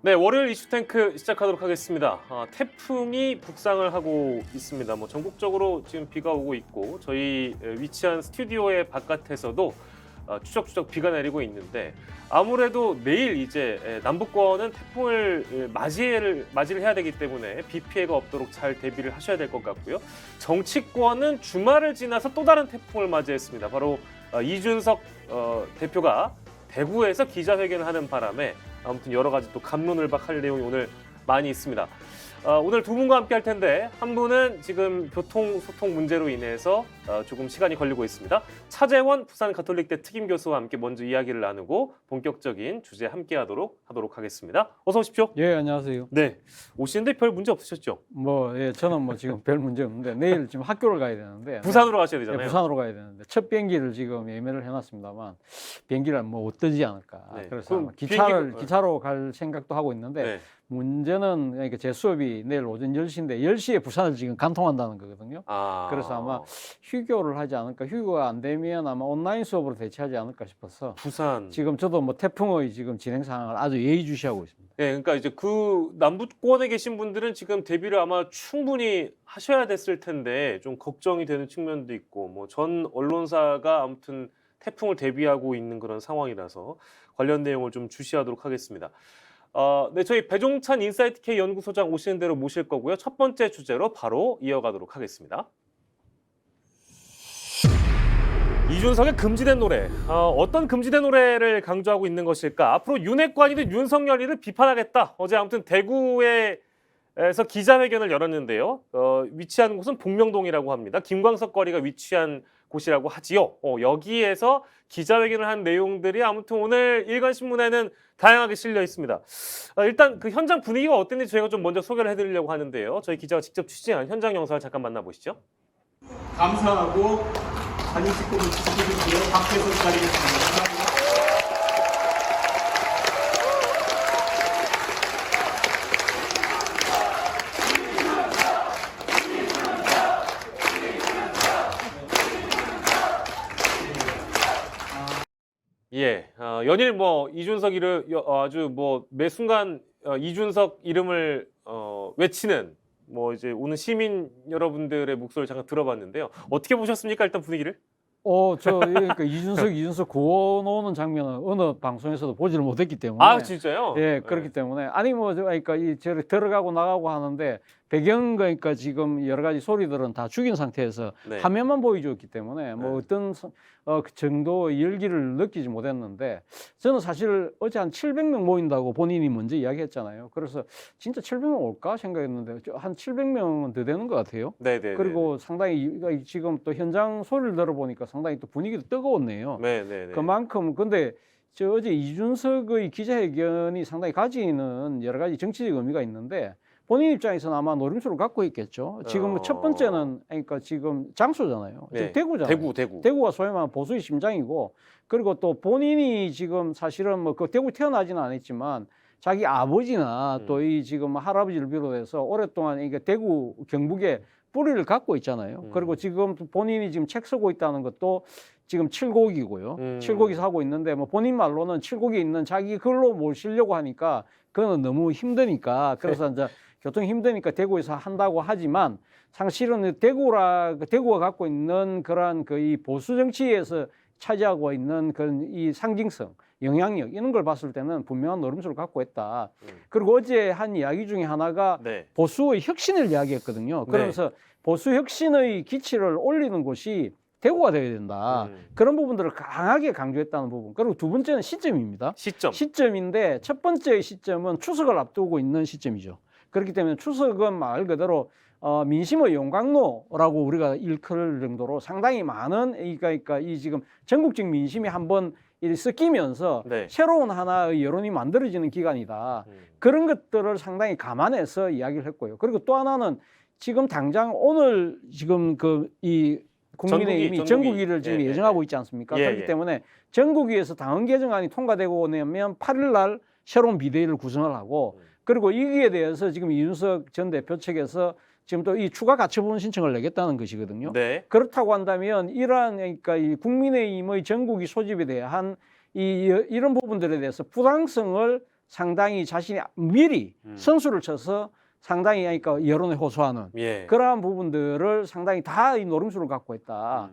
네, 월요일 이슈탱크 시작하도록 하겠습니다. 태풍이 북상을 하고 있습니다. 전국적으로 지금 비가 오고 있고 저희 위치한 스튜디오의 바깥에서도 추적추적 비가 내리고 있는데 아무래도 내일 이제 남부권은 태풍을 맞이를 해야 되기 때문에 비 피해가 없도록 잘 대비를 하셔야 될 것 같고요. 정치권은 주말을 지나서 또 다른 태풍을 맞이했습니다. 바로 이준석 대표가 대구에서 기자회견을 하는 바람에 아무튼 여러 가지 또 갑론을박할 내용이 오늘 많이 있습니다. 오늘 두 분과 함께 할 텐데 한 분은 지금 교통소통 문제로 인해서 조금 시간이 걸리고 있습니다. 차재원 부산 가톨릭대 특임 교수와 함께 먼저 이야기를 나누고 본격적인 주제 함께 하도록 하겠습니다. 어서 오십시오. 예, 안녕하세요. 네, 오시는데 별 문제 없으셨죠? 저는 지금 별 문제 없는데 내일 지금 학교를 가야 되는데 부산으로 가셔야 되잖아요. 네, 부산으로 가야 되는데 첫 비행기를 지금 예매를 해놨습니다만 비행기를 못 뜨지 않을까. 네, 그래서 그럼 기차로 갈 생각도 하고 있는데 네. 문제는 그러니까 제 수업이 내일 오전 10시인데 10시에 부산을 지금 간통한다는 거거든요. 그래서 아마 휴교를 하지 않을까. 휴교가 안 되면 아마 온라인 수업으로 대체하지 않을까 싶어서 부산 지금 저도 태풍의 지금 진행 상황을 아주 예의주시하고 있습니다. 네, 그러니까 이제 그 남부권에 계신 분들은 지금 대비를 아마 충분히 하셔야 됐을 텐데 좀 걱정이 되는 측면도 있고 전 언론사가 아무튼 태풍을 대비하고 있는 그런 상황이라서 관련 내용을 좀 주시하도록 하겠습니다. 네, 저희 배종찬 인사이트 K 연구소장 오시는 대로 모실 거고요. 첫 번째 주제로 바로 이어가도록 하겠습니다. 이준석의 금지된 노래, 어떤 금지된 노래를 강조하고 있는 것일까? 앞으로 윤핵관이든 윤석열이를 비판하겠다. 어제 아무튼 대구에서 기자회견을 열었는데요. 위치한 곳은 복명동이라고 합니다. 김광석 거리가 위치한 곳이라고 하지요. 여기에서 기자회견을 한 내용들이 아무튼 오늘 일간신문에는 다양하게 실려 있습니다. 일단 그 현장 분위기가 어땠는지 저희가 좀 먼저 소개를 해드리려고 하는데요. 저희 기자가 직접 취재한 현장 영상을 잠깐 만나보시죠. 감사하고 사진 찍고 주시는 박혜선 기자님입니다. 예, 연일 이준석 아주 매 순간 이준석 이름을 외치는 이제 오는 시민 여러분들의 목소리를 잠깐 들어봤는데요. 어떻게 보셨습니까? 일단 분위기를? 그러니까 이준석 구호 놓는 장면은 어느 방송에서도 보지를 못했기 때문에. 아, 진짜요? 예, 그렇기 때문에. 아니, 그러니까 저를 들어가고 나가고 하는데 배경, 그러니까 지금 여러 가지 소리들은 다 죽인 상태에서 네. 화면만 보여줬기 때문에 네. 어떤 그 정도의 열기를 느끼지 못했는데 저는 사실 어제 한 700명 모인다고 본인이 먼저 이야기했잖아요. 그래서 진짜 700명 올까 생각했는데 한 700명은 더 되는 것 같아요. 네네. 그리고 상당히 지금 또 현장 소리를 들어보니까 상당히 또 분위기도 뜨거웠네요. 네네. 그만큼 근데 어제 이준석의 기자회견이 상당히 가지는 여러 가지 정치적 의미가 있는데 본인 입장에서는 아마 노림수를 갖고 있겠죠. 지금 첫 번째는 그러니까 지금 장소잖아요. 네. 지금 대구잖아요. 대구가 소위 말하면 보수의 심장이고 그리고 또 본인이 지금 사실은 그 대구 태어나지는 않았지만 자기 아버지나 또 이 지금 할아버지를 비롯해서 오랫동안 그러니까 대구 경북에 뿌리를 갖고 있잖아요. 그리고 지금 본인이 지금 책 쓰고 있다는 것도 지금 칠곡이고요. 칠곡에서 하고 있는데 본인 말로는 칠곡에 있는 자기 글로 모시려고 하니까 그거는 너무 힘드니까 그래서 이제 교통이 힘드니까 대구에서 한다고 하지만 사실은 대구가 갖고 있는 그러한 이 보수 정치에서 차지하고 있는 그런 이 상징성, 영향력 이런 걸 봤을 때는 분명한 노림수를 갖고 있다. 그리고 어제 한 이야기 중에 하나가 네. 보수의 혁신을 이야기했거든요. 그러면서 보수 혁신의 기치를 올리는 곳이 대구가 되어야 된다. 그런 부분들을 강하게 강조했다는 부분. 그리고 두 번째는 시점입니다. 시점인데 첫 번째 시점은 추석을 앞두고 있는 시점이죠. 그렇기 때문에 추석은 말 그대로 민심의 용광로라고 우리가 일컬을 정도로 상당히 많은 그러니까 이 지금 전국적 민심이 한번 섞이면서 네. 새로운 하나의 여론이 만들어지는 기간이다. 그런 것들을 상당히 감안해서 이야기를 했고요. 그리고 또 하나는 지금 당장 오늘 지금 이 국민의힘이 전국위를 지금 예정하고 있지 않습니까? 그렇기 때문에 전국위에서 당헌 개정안이 통과되고 나면 8일 날 새로운 비대위를 구성을 하고 그리고 이기에 대해서 지금 이준석 전 대표 측에서 지금 또 이 추가 가처분 신청을 내겠다는 것이거든요. 네. 그렇다고 한다면 이러한 그러니까 이 국민의힘의 전국위 소집에 대한 이런 부분들에 대해서 부당성을 상당히 자신이 미리 선수를 쳐서 상당히 그러니까 여론에 호소하는 예. 그러한 부분들을 상당히 다 이 노림수를 갖고 있다.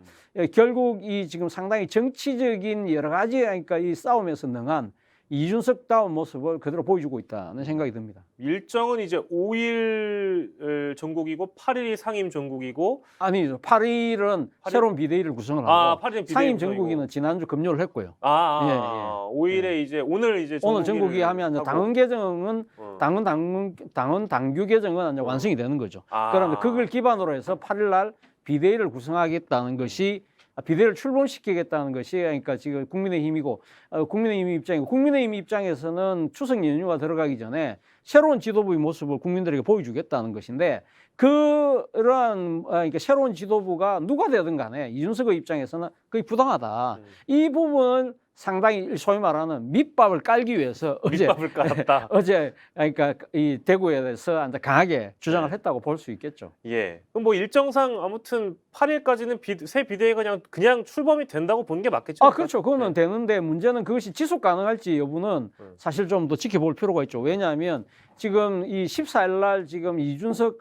결국 이 지금 상당히 정치적인 여러 가지 그러니까 이 싸움에서 능한 이준석다운 모습을 그대로 보여주고 있다는 생각이 듭니다. 일정은 이제 5일 전국이고 8일이 상임 전국이고 아니죠. 8일은 팔일? 새로운 비대위를 구성을 하고 8일은 상임 전국위는 지난주 금요일 했고요. 5일에 이제 오늘 이제 오늘 전국위 하면 이제 하고. 당헌 개정은 어. 당헌 당규 개정은 이제 완성이 되는 거죠. 그런데 그걸 기반으로 해서 8일 날 비대위를 구성하겠다는 것이 비대위를 출범시키겠다는 것이 그러니까 지금 국민의힘이고 국민의힘 입장이고 국민의힘 입장에서는 추석 연휴가 들어가기 전에 새로운 지도부의 모습을 국민들에게 보여주겠다는 것인데 그러한 그러니까 새로운 지도부가 누가 되든 간에 이준석의 입장에서는 거의 부당하다. 이 부분을 상당히 소위 말하는 밑밥을 깔기 위해서 밑밥을 깔았다. 어제 그러니까 이 대구에 대해서 강하게 주장을 했다고 볼 수 있겠죠. 예. 그럼 뭐 일정상 아무튼 8일까지는 새 비대위가 그냥 출범이 된다고 보는 게 맞겠죠? 그렇죠. 그거는 되는데 문제는 그것이 지속 가능할지 여부는 사실 좀 더 지켜볼 필요가 있죠. 왜냐하면 지금 이 14일 날 지금 이준석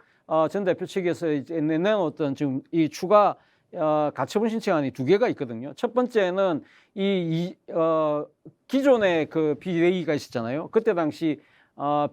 전 대표 측에서 이제 내놓았던 지금 이 추가 가처분 신청안이 2개가 있거든요. 첫 번째는 기존의 그 비대위가 있었잖아요. 그때 당시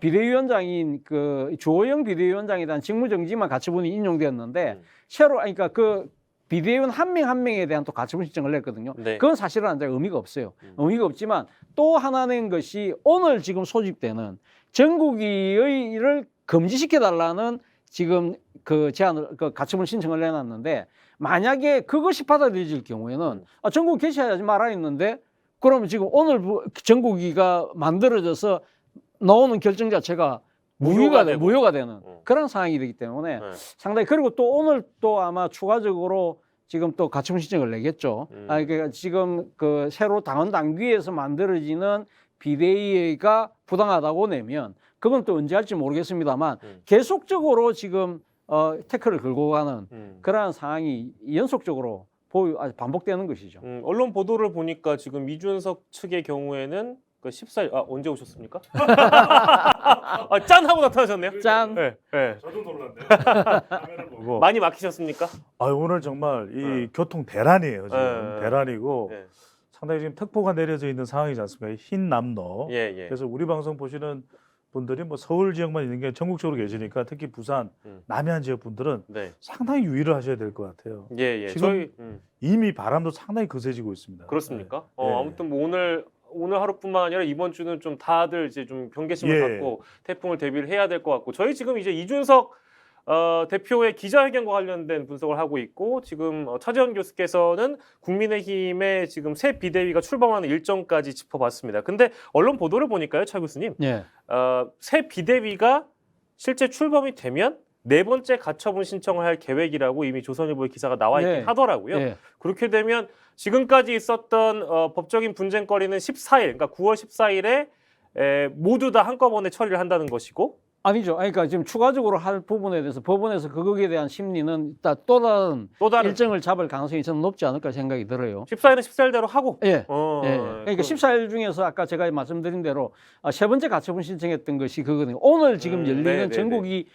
비대위원장인 그 조호영 비대위원장에 대한 직무정지만 가처분이 인용되었는데 새로 그러니까 그 비대위원 한 명 한 명에 대한 또 가처분 신청을 냈거든요. 네. 그건 사실은 이제 의미가 없어요. 의미가 없지만 또 하나 낸 것이 오늘 지금 소집되는 전국위를 금지시켜 달라는 지금 그 제안을 그 가처분 신청을 내놨는데 만약에 그것이 받아들여질 경우에는 전국 개최하지 말아 했는데 그러면 지금 오늘 전국위가 만들어져서 나오는 결정 자체가 무효가 되는 그런 상황이 되기 때문에 상당히 그리고 또 오늘 또 아마 추가적으로 지금 또 가처분 신청을 내겠죠. 그러니까 지금 그 새로 당헌 당규에서 만들어지는 비대위가 부당하다고 내면 그건 또 언제 할지 모르겠습니다만 계속적으로 지금 태클을 걸고 가는 그러한 상황이 연속적으로 반복되는 것이죠. 언론 보도를 보니까 지금 이준석 측의 경우에는 그 14일 언제 오셨습니까? 짠 하고 나타나셨네요. 짠. 네, 네. 저도 놀랐네요. 카메라 보고. 많이 막히셨습니까? 오늘 정말 이 교통 대란이에요. 지금 대란이고 네. 상당히 지금 특보가 내려져 있는 상황이지 않습니까? 흰 남로. 예. 그래서 우리 방송 보시는 분들이 뭐 서울 지역만 있는 게 전국적으로 계시니까 특히 부산, 남해안 지역 분들은 네. 상당히 유의를 하셔야 될 것 같아요. 예. 지금 저희 이미 바람도 상당히 거세지고 있습니다. 그렇습니까? 네. 아무튼 뭐 오늘 하루뿐만 아니라 이번 주는 좀 다들 이제 좀 경계심을 갖고 태풍을 대비를 해야 될 것 같고 저희 지금 이제 이준석 대표의 기자회견과 관련된 분석을 하고 있고 지금 차재원 교수께서는 국민의힘의 지금 새 비대위가 출범하는 일정까지 짚어봤습니다. 근데 언론 보도를 보니까요, 차 교수님, 네. 새 비대위가 실제 출범이 되면 네 번째 가처분 신청을 할 계획이라고 이미 조선일보의 기사가 나와 있긴 하더라고요. 네. 그렇게 되면 지금까지 있었던 법적인 분쟁거리는 14일, 그러니까 9월 14일에 모두 다 한꺼번에 처리를 한다는 것이고 아니죠. 그러니까 지금 추가적으로 할 부분에 대해서 법원에서 거기에 대한 심리는 일단 또 다른 일정을 잡을 가능성이 저는 높지 않을까 생각이 들어요. 14일은 14일대로 하고. 예. 그러니까 14일 중에서 아까 제가 말씀드린 대로 세 번째 가처분 신청했던 것이 그거거든요. 오늘 지금 열리는 전국이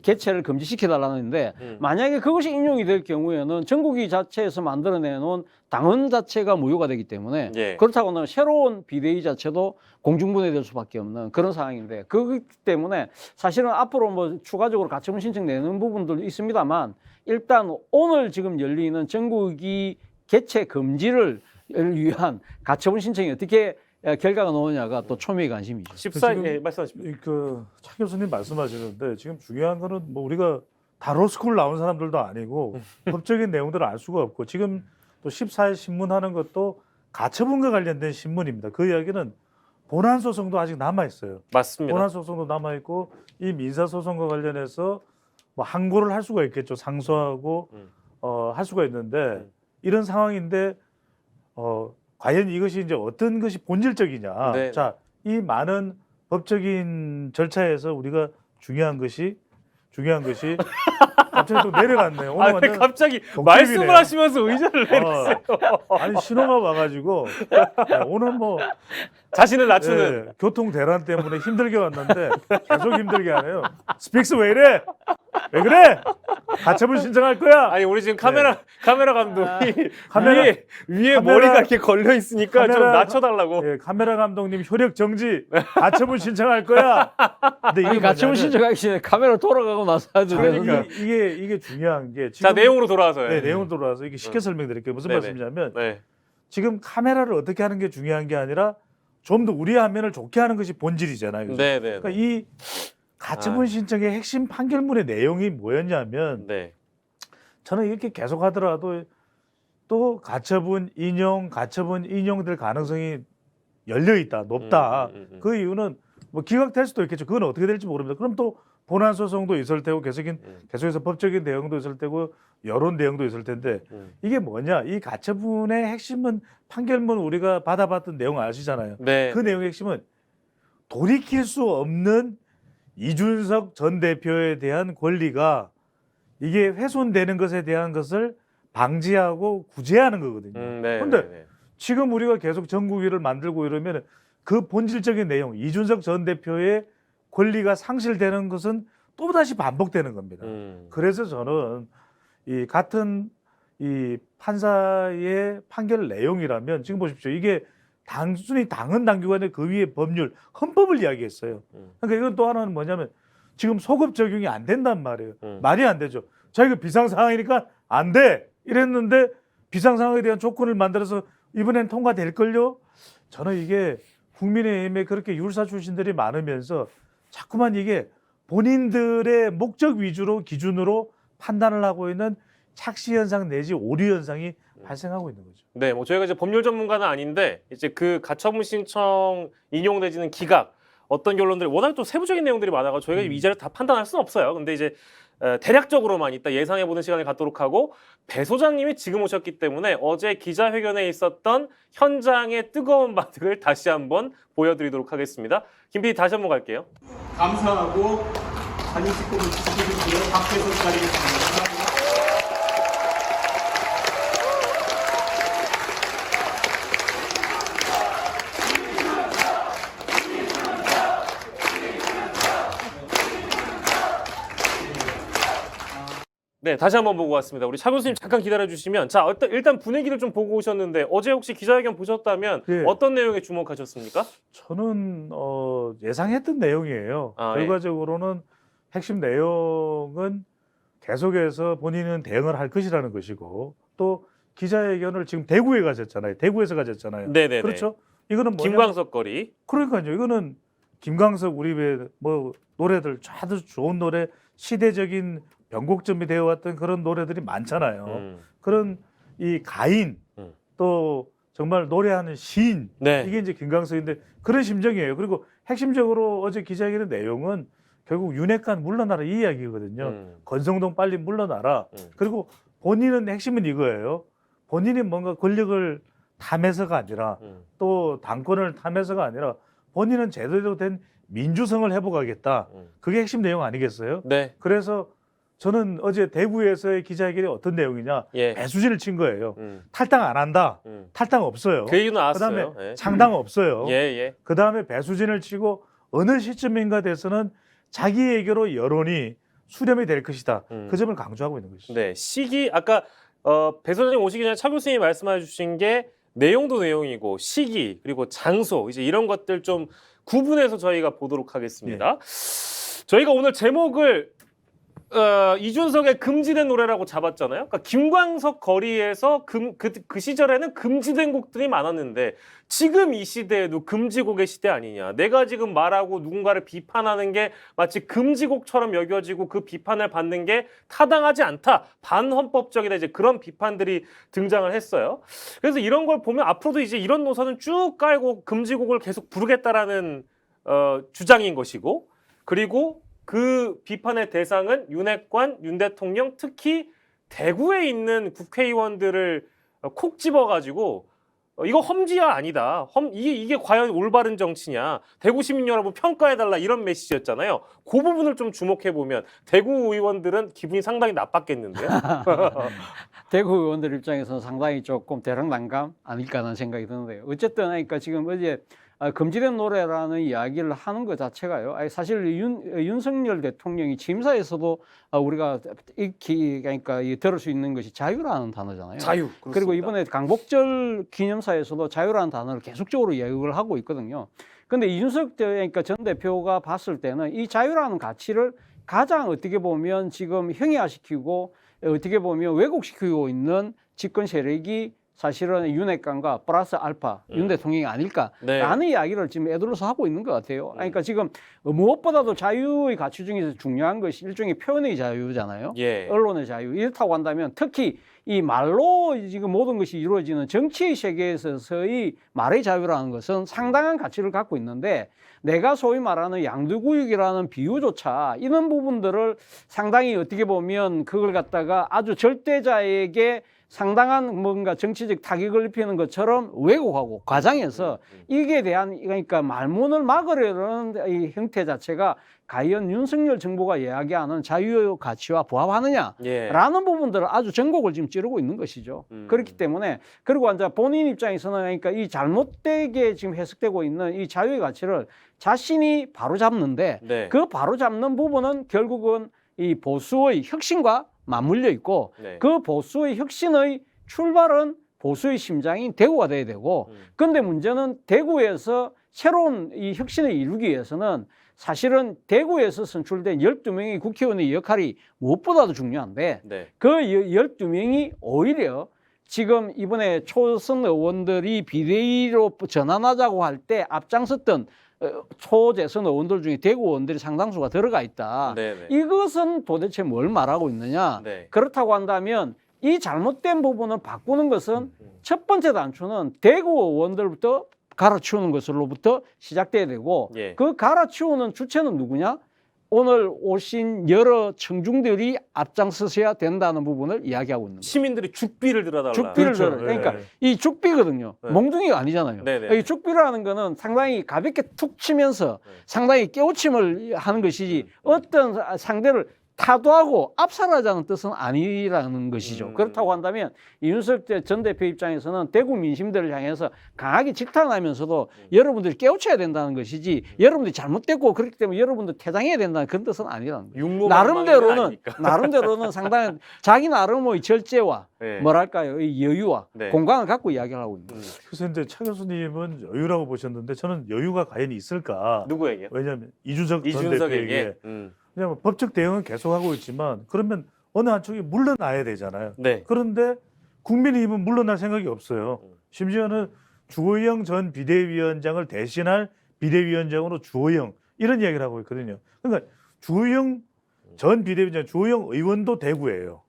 개최를 금지시켜달라는데 만약에 그것이 인용이 될 경우에는 전국위 자체에서 만들어내놓은 당헌 자체가 무효가 되기 때문에 그렇다고는 새로운 비대위 자체도 공중분해될 수밖에 없는 그런 상황인데 그렇기 때문에 사실은 앞으로 뭐 추가적으로 가처분 신청 내는 부분들도 있습니다만 일단 오늘 지금 열리는 전국위 개최 금지를 위한 가처분 신청이 어떻게 결과가 나오냐가 또 초미의 관심이죠. 14일 말씀하십시오. 차 교수님 말씀하시는데 지금 중요한 거는 뭐 우리가 다 로스쿨 나온 사람들도 아니고 법적인 내용들을 알 수가 없고 지금 또 14일 신문하는 것도 가처분과 관련된 신문입니다. 그 이야기는 본안 소송도 아직 남아 있어요. 맞습니다. 본안 소송도 남아 있고 이 민사 소송과 관련해서 뭐 항고를 할 수가 있겠죠. 상소하고 할 수가 있는데 이런 상황인데 과연 이것이 이제 어떤 것이 본질적이냐. 네. 자, 이 많은 법적인 절차에서 우리가 중요한 것이 중요한 것이 갑자기 또 내려갔네요. 오늘 아, 왜 완전 갑자기 독재비네요. 말씀을 하시면서 의자를 내리세요? 아니 신호가 와가지고 오늘 뭐 자신을 낮추는. 교통 대란 때문에 힘들게 왔는데 계속 힘들게 하네요. 스픽스 왜 이래? 왜 그래? 가처분 신청할 거야. 아니 우리 지금 카메라 감독이 카메라- 위에 카메라- 머리가 이렇게 걸려 있으니까 좀 카메라- 낮춰달라고. 예, 카메라 감독님 효력 정지. 가처분 신청할 거야. 근데 이게 아니 가처분 뭐냐면 신청하기 전에 카메라 돌아가고 나서 해도 되는데. 이게 중요한 게 자 지금 내용으로 돌아와서요. 네, 내용 돌아와서 이게 쉽게 설명드릴게요. 무슨 네네. 말씀이냐면 네. 지금 카메라를 어떻게 하는 게 중요한 게 아니라 좀 더 우리 화면을 좋게 하는 것이 본질이잖아요. 그죠? 네, 네. 그러니까 이 가처분 신청의 핵심 판결문의 내용이 뭐였냐면 네. 저는 이렇게 계속 하더라도 또 가처분 인용될 가능성이 열려 있다, 높다. 그 이유는 뭐 기각될 수도 있겠죠. 그건 어떻게 될지 모릅니다. 그럼 또 본안 소송도 있을 테고 계속해서 법적인 대응도 있을 테고 여론 대응도 있을 텐데 이게 뭐냐? 이 가처분의 핵심은 판결문 우리가 받아봤던 내용 아시잖아요. 네. 그 내용의 핵심은 돌이킬 수 없는 이준석 전 대표에 대한 권리가 이게 훼손되는 것에 대한 것을 방지하고 구제하는 거거든요. 네. 근데 네, 네. 지금 우리가 계속 전국위를 만들고 이러면 그 본질적인 내용, 이준석 전 대표의 권리가 상실되는 것은 또다시 반복되는 겁니다. 그래서 저는 이 같은 이 판사의 판결 내용이라면 지금 보십시오. 이게 단순히 당헌 당규가 아니라 그 위에 법률, 헌법을 이야기했어요. 그러니까 이건 또 하나는 뭐냐면 지금 소급 적용이 안 된단 말이에요. 말이 안 되죠. 자기가 비상 상황이니까 안 돼. 이랬는데 비상 상황에 대한 조건을 만들어서 이번엔 통과될걸요? 저는 이게 국민의힘에 그렇게 율사 출신들이 많으면서 자꾸만 이게 본인들의 목적 위주로 기준으로 판단을 하고 있는 착시 현상 내지 오류 현상이 발생하고 있는 거죠. 네, 뭐 저희가 이제 법률 전문가는 아닌데 이제 그 가처분 신청 인용 내지는 기각 어떤 결론들이 워낙 또 세부적인 내용들이 많아서 저희가 이 자리를 다 판단할 수는 없어요. 근데 이제 대략적으로만 이따 예상해보는 시간을 갖도록 하고 배 소장님이 지금 오셨기 때문에 어제 기자회견에 있었던 현장의 뜨거운 반응을 다시 한번 보여드리도록 하겠습니다. 김 PD 다시 한번 갈게요. 감사하고 사진 찍고 주시는 박태선 기다리겠습니다. 감사합니다. 네, 다시 한번 보고 왔습니다. 우리 차 교수님 잠깐 기다려주시면 자 일단 분위기를 좀 보고 오셨는데 어제 혹시 기자회견 보셨다면 예. 어떤 내용에 주목하셨습니까? 저는 예상했던 내용이에요. 아, 결과적으로는 핵심 내용은 계속해서 본인은 대응을 할 것이라는 것이고 또 기자회견을 지금 대구에 가셨잖아요. 대구에서 가셨잖아요. 네네네. 그렇죠? 이거는 뭐냐? 김광석 거리. 그러니까요. 이거는 김광석 우리 뭐 노래들 아주 좋은 노래 시대적인 변곡점이 되어 왔던 그런 노래들이 많잖아요. 그런 이 가인 또 정말 노래하는 시인 네. 이게 이제 김광석인데 그런 심정이에요. 그리고 핵심적으로 어제 기자회견의 내용은 결국 윤핵관 물러나라 이 이야기거든요. 권성동 빨리 물러나라. 그리고 본인은 핵심은 이거예요. 본인이 뭔가 권력을 탐해서가 아니라 또 당권을 탐해서가 아니라 본인은 제대로 된 민주성을 회복하겠다. 그게 핵심 내용 아니겠어요? 네. 그래서 저는 어제 대구에서의 기자회견이 어떤 내용이냐 예. 배수진을 친 거예요. 탈당 안 한다. 탈당 없어요. 그 얘기 나왔어요. 그다음에 예. 창당 없어요. 예, 예. 그다음에 배수진을 치고 어느 시점인가 돼서는 자기에게로 여론이 수렴이 될 것이다. 그 점을 강조하고 있는 것이죠. 네, 시기 아까 배 소장님 오시기 전에 차 교수님이 말씀해 주신 게 내용도 내용이고 시기 그리고 장소 이제 이런 것들 좀 구분해서 저희가 보도록 하겠습니다. 저희가 오늘 제목을 이준석의 금지된 노래라고 잡았잖아요. 그러니까 김광석 거리에서 그 시절에는 금지된 곡들이 많았는데 지금 이 시대에도 금지곡의 시대 아니냐. 내가 지금 말하고 누군가를 비판하는 게 마치 금지곡처럼 여겨지고 그 비판을 받는 게 타당하지 않다. 반헌법적이다. 이제 그런 비판들이 등장을 했어요. 그래서 이런 걸 보면 앞으로도 이제 이런 노선은 쭉 깔고 금지곡을 계속 부르겠다라는 주장인 것이고 그리고 그 비판의 대상은 윤핵관, 윤 대통령, 특히 대구에 있는 국회의원들을 콕 집어가지고 이거 험지야 아니다. 이게 과연 올바른 정치냐. 대구 시민 여러분 평가해달라 이런 메시지였잖아요. 그 부분을 좀 주목해보면 대구 의원들은 기분이 상당히 나빴겠는데요. 대구 의원들 입장에서는 상당히 조금 대랑난감 아닐까 하는 생각이 드는데요. 어쨌든 그러니까 지금 어제 금지된 노래라는 이야기를 하는 것 자체가요. 사실 윤석열 대통령이 취임사에서도 우리가 그러니까 들을 수 있는 것이 자유라는 단어잖아요. 자유. 그리고 그렇습니다. 이번에 강복절 기념사에서도 자유라는 단어를 계속적으로 이야기를 하고 있거든요. 그런데 이준석 그러니까 전 대표가 봤을 때는 이 자유라는 가치를 가장 어떻게 보면 지금 형이화시키고 어떻게 보면 왜곡시키고 있는 집권 세력이 사실은 윤핵관과 플러스 알파 윤 대통령이 아닐까라는 네. 이야기를 지금 애들로서 하고 있는 것 같아요. 그러니까 지금 무엇보다도 자유의 가치 중에서 중요한 것이 일종의 표현의 자유잖아요. 예. 언론의 자유. 이렇다고 한다면 특히 이 말로 지금 모든 것이 이루어지는 정치의 세계에서의 말의 자유라는 것은 상당한 가치를 갖고 있는데 내가 소위 말하는 양두구육이라는 비유조차 이런 부분들을 상당히 어떻게 보면 그걸 갖다가 아주 절대자에게 상당한 뭔가 정치적 타격을 입히는 것처럼 왜곡하고 과장해서 이게 대한 그러니까 말문을 막으려는 이 형태 자체가 과연 윤석열 정부가 이야기하는 자유의 가치와 부합하느냐라는 예. 부분들을 아주 전곡을 지금 찌르고 있는 것이죠. 그렇기 때문에 그리고 이제 본인 입장에서는 그러니까 이 잘못되게 지금 해석되고 있는 이 자유의 가치를 자신이 바로잡는데 네. 그 바로잡는 부분은 결국은 이 보수의 혁신과 맞물려 있고 네. 그 보수의 혁신의 출발은 보수의 심장인 대구가 돼야 되고 그런데 문제는 대구에서 새로운 이 혁신을 이루기 위해서는 사실은 대구에서 선출된 12명의 국회의원의 역할이 무엇보다도 중요한데 네. 그 12명이 오히려 지금 이번에 초선 의원들이 비대위로 전환하자고 할 때 앞장섰던 초재선 의원들 중에 대구 의원들이 상당수가 들어가 있다. 네네. 이것은 도대체 뭘 말하고 있느냐? 네. 그렇다고 한다면 이 잘못된 부분을 바꾸는 것은 첫 번째 단추는 대구 의원들부터 갈아치우는 것으로부터 시작돼야 되고 예. 그 갈아치우는 주체는 누구냐? 오늘 오신 여러 청중들이 앞장서셔야 된다는 부분을 이야기하고 있는 거예요. 시민들이 죽비를 들어달라. 죽비를 그렇죠. 들어. 그러니까 네. 이 죽비거든요. 네. 몽둥이가 아니잖아요. 네네. 이 죽비라는 거는 상당히 가볍게 툭 치면서 네. 상당히 깨우침을 하는 것이지 어떤 상대를 타도하고 압살하자는 뜻은 아니라는 것이죠. 그렇다고 한다면 이준석 전 대표 입장에서는 대구 민심들을 향해서 강하게 질타하면서도 여러분들이 깨우쳐야 된다는 것이지 여러분들이 잘못됐고 그렇기 때문에 여러분들 퇴장해야 된다는 그런 뜻은 아니라는 거예요. 나름대로는 상당히 자기 나름의 절제와 네. 뭐랄까요, 이 여유와 네. 공간을 갖고 이야기를 하고 있는 거예요. 그래서 근데 차 교수님은 여유라고 보셨는데 저는 여유가 과연 있을까? 누구에게? 왜냐하면 이준석 전 이준석에게. 대표에게 왜냐하면 법적 대응은 계속하고 있지만 그러면 어느 한쪽이 물러나야 되잖아요. 네. 그런데 국민의힘은 물러날 생각이 없어요. 심지어는 주호영 전 비대위원장을 대신할 비대위원장으로 주호영 이런 이야기를 하고 있거든요. 그러니까 주호영 전 비대위원장, 주호영 의원도 대구예요.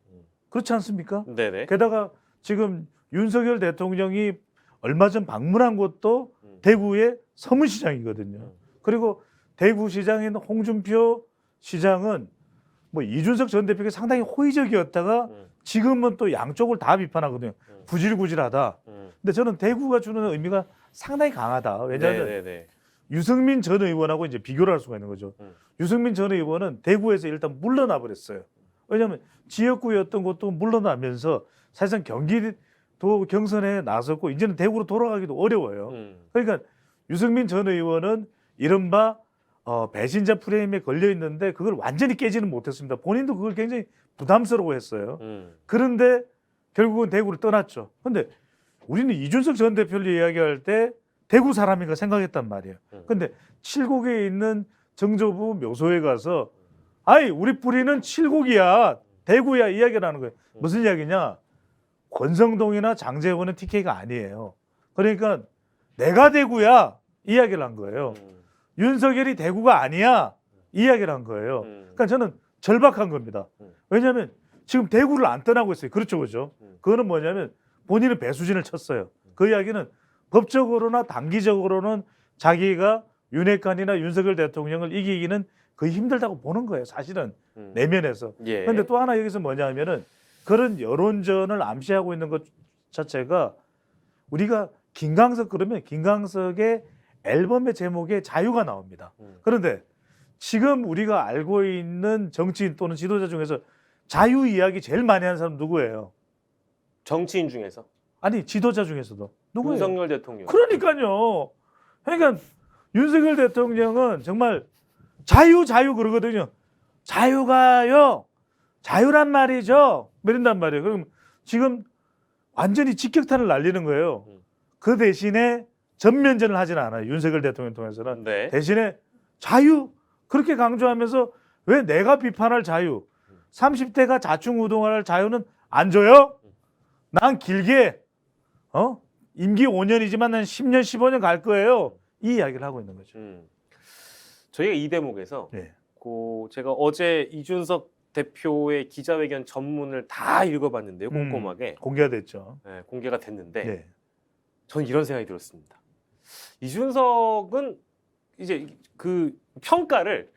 그렇지 않습니까? 네네. 게다가 지금 윤석열 대통령이 얼마 전 방문한 곳도 대구의 서문시장이거든요. 그리고 대구시장인 홍준표 시장은 뭐 이준석 전 대표가 상당히 호의적이었다가 지금은 또 양쪽을 다 비판하거든요. 구질구질하다. 근데 저는 대구가 주는 의미가 상당히 강하다. 왜냐하면 네네네. 유승민 전 의원하고 이제 비교를 할 수가 있는 거죠. 유승민 전 의원은 대구에서 일단 물러나 버렸어요. 왜냐하면 지역구였던 곳도 물러나면서 사실상 경기도 경선에 나섰고 이제는 대구로 돌아가기도 어려워요. 그러니까 유승민 전 의원은 이른바 배신자 프레임에 걸려 있는데 그걸 완전히 깨지는 못했습니다. 본인도 그걸 굉장히 부담스러워했어요. 그런데 결국은 대구를 떠났죠. 그런데 우리는 이준석 전 대표를 이야기할 때 대구 사람인가 생각했단 말이에요. 그런데 칠곡에 있는 정조부 묘소에 가서 아이 우리 뿌리는 칠곡이야 대구야 이야기를 하는 거예요. 무슨 이야기냐? 권성동이나 장제원은 TK가 아니에요. 그러니까 내가 대구야 이야기를 한 거예요. 윤석열이 대구가 아니야 이야기를 한 거예요. 그러니까 저는 절박한 겁니다. 왜냐하면 지금 대구를 안 떠나고 있어요. 그렇죠. 그거는 뭐냐면 본인은 배수진을 쳤어요. 그 이야기는 법적으로나 단기적으로는 자기가 윤핵관이나 윤석열 대통령을 이기기는 거의 힘들다고 보는 거예요. 사실은 내면에서. 예. 그런데 또 하나 여기서 뭐냐면은 그런 여론전을 암시하고 있는 것 자체가 우리가 김강석 그러면 김강석의 앨범의 제목에 자유가 나옵니다. 그런데 지금 우리가 알고 있는 정치인 또는 지도자 중에서 자유 이야기 제일 많이 하는 사람 누구예요? 정치인 중에서 아니 지도자 중에서도 누구예요? 윤석열 대통령. 그러니까요. 그러니까 윤석열 대통령은 정말 자유 그러거든요. 자유가요. 자유란 말이죠. 이런단 말이에요. 그럼 지금 완전히 직격탄을 날리는 거예요. 그 대신에 전면전을 하지는 않아요. 윤석열 대통령 통해서는. 네. 대신에 자유 그렇게 강조하면서 왜 내가 비판할 자유 30대가 좌충우동할 자유는 안 줘요? 난 길게 임기 5년이지만 난 10년 15년 갈 거예요. 이 이야기를 하고 있는 거죠. 저희가 이 대목에서 예. 제가 어제 이준석 대표의 기자회견 전문을 다 읽어봤는데요. 꼼꼼하게 공개가 됐죠. 네, 공개가 됐는데 예. 저는 이런 생각이 들었습니다. 이준석은 이제 그 평가를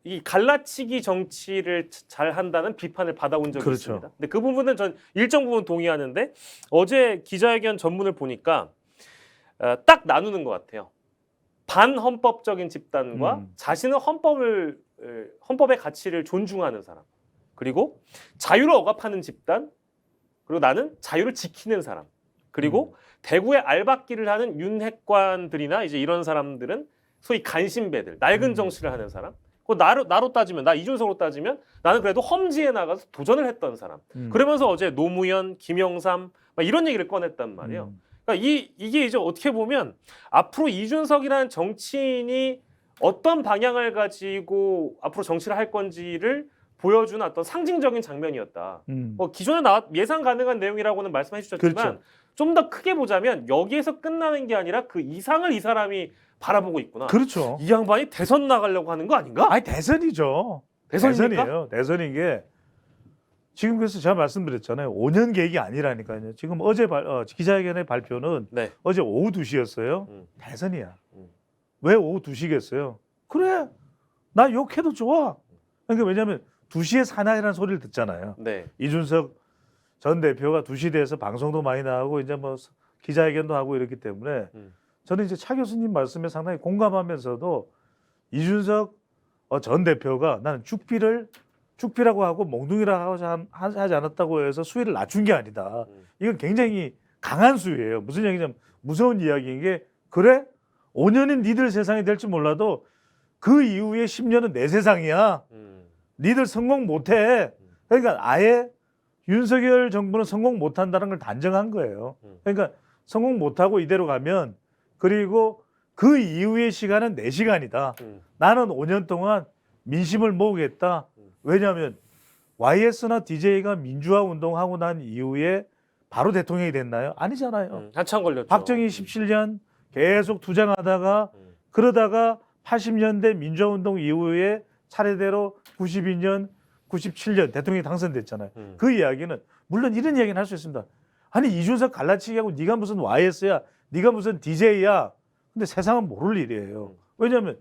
이 갈라치기 정치를 잘 한다는 비판을 받아온 적이 그렇죠. 있습니다. 근데 그 부분은 전 일정 부분 동의하는데 어제 기자회견 전문을 보니까 딱 나누는 것 같아요. 반헌법적인 집단과 자신은 헌법의 가치를 존중하는 사람, 그리고 자유를 억압하는 집단, 그리고 나는 자유를 지키는 사람, 그리고 대구에 알박기를 하는 윤핵관들이나 이제 이런 사람들은 소위 간신배들, 낡은 정치를 하는 사람. 나로 따지면, 나 이준석으로 따지면 나는 그래도 험지에 나가서 도전을 했던 사람. 그러면서 어제 노무현, 김영삼 막 이런 얘기를 꺼냈단 말이에요. 그러니까 이게 이제 어떻게 보면 앞으로 이준석이라는 정치인이 어떤 방향을 가지고 앞으로 정치를 할 건지를 보여주는 어떤 상징적인 장면이었다. 기존에 예상 가능한 내용이라고는 말씀해 주셨지만 그렇죠. 좀 더 크게 보자면 여기에서 끝나는 게 아니라 그 이상을 이 사람이 바라보고 있구나. 그렇죠. 이 양반이 대선 나가려고 하는 거 아닌가? 아니 대선이죠. 대선입니까? 대선이에요. 대선인 게 지금 그래서 제가 말씀드렸잖아요. 5년 계획이 아니라니까요. 지금 어제 기자회견의 발표는 네. 어제 오후 2시였어요. 대선이야. 왜 오후 2시겠어요? 그래. 나 욕해도 좋아. 그러니까 왜냐하면 2시에 사나이라는 소리를 듣잖아요. 네. 이준석 전 대표가 2시 돼서 방송도 많이 나가고 이제 뭐 기자회견도 하고 이렇기 때문에 저는 이제 차 교수님 말씀에 상당히 공감하면서도 이준석 전 대표가 나는 죽비라고 하고 몽둥이라고 하지 않았다고 해서 수위를 낮춘 게 아니다. 이건 굉장히 강한 수위예요. 무슨 얘기냐면 무서운 이야기인 게 그래? 5년은 니들 세상이 될지 몰라도 그 이후에 10년은 내 세상이야. 니들 성공 못해. 그러니까 아예 윤석열 정부는 성공 못한다는 걸 단정한 거예요. 그러니까 성공 못하고 이대로 가면 그리고 그 이후의 시간은 내 시간이다. 나는 5년 동안 민심을 모으겠다. 왜냐하면 YS나 DJ가 민주화 운동하고 난 이후에 바로 대통령이 됐나요? 아니잖아요. 한참 걸렸죠. 박정희 17년 계속 투쟁하다가 그러다가 80년대 민주화 운동 이후에 차례대로 92년, 97년 대통령이 당선됐잖아요. 그 이야기는 물론 이런 이야기는 할 수 있습니다. 아니 이준석 갈라치기하고 네가 무슨 YS야, 네가 무슨 DJ야. 근데 세상은 모를 일이에요. 왜냐하면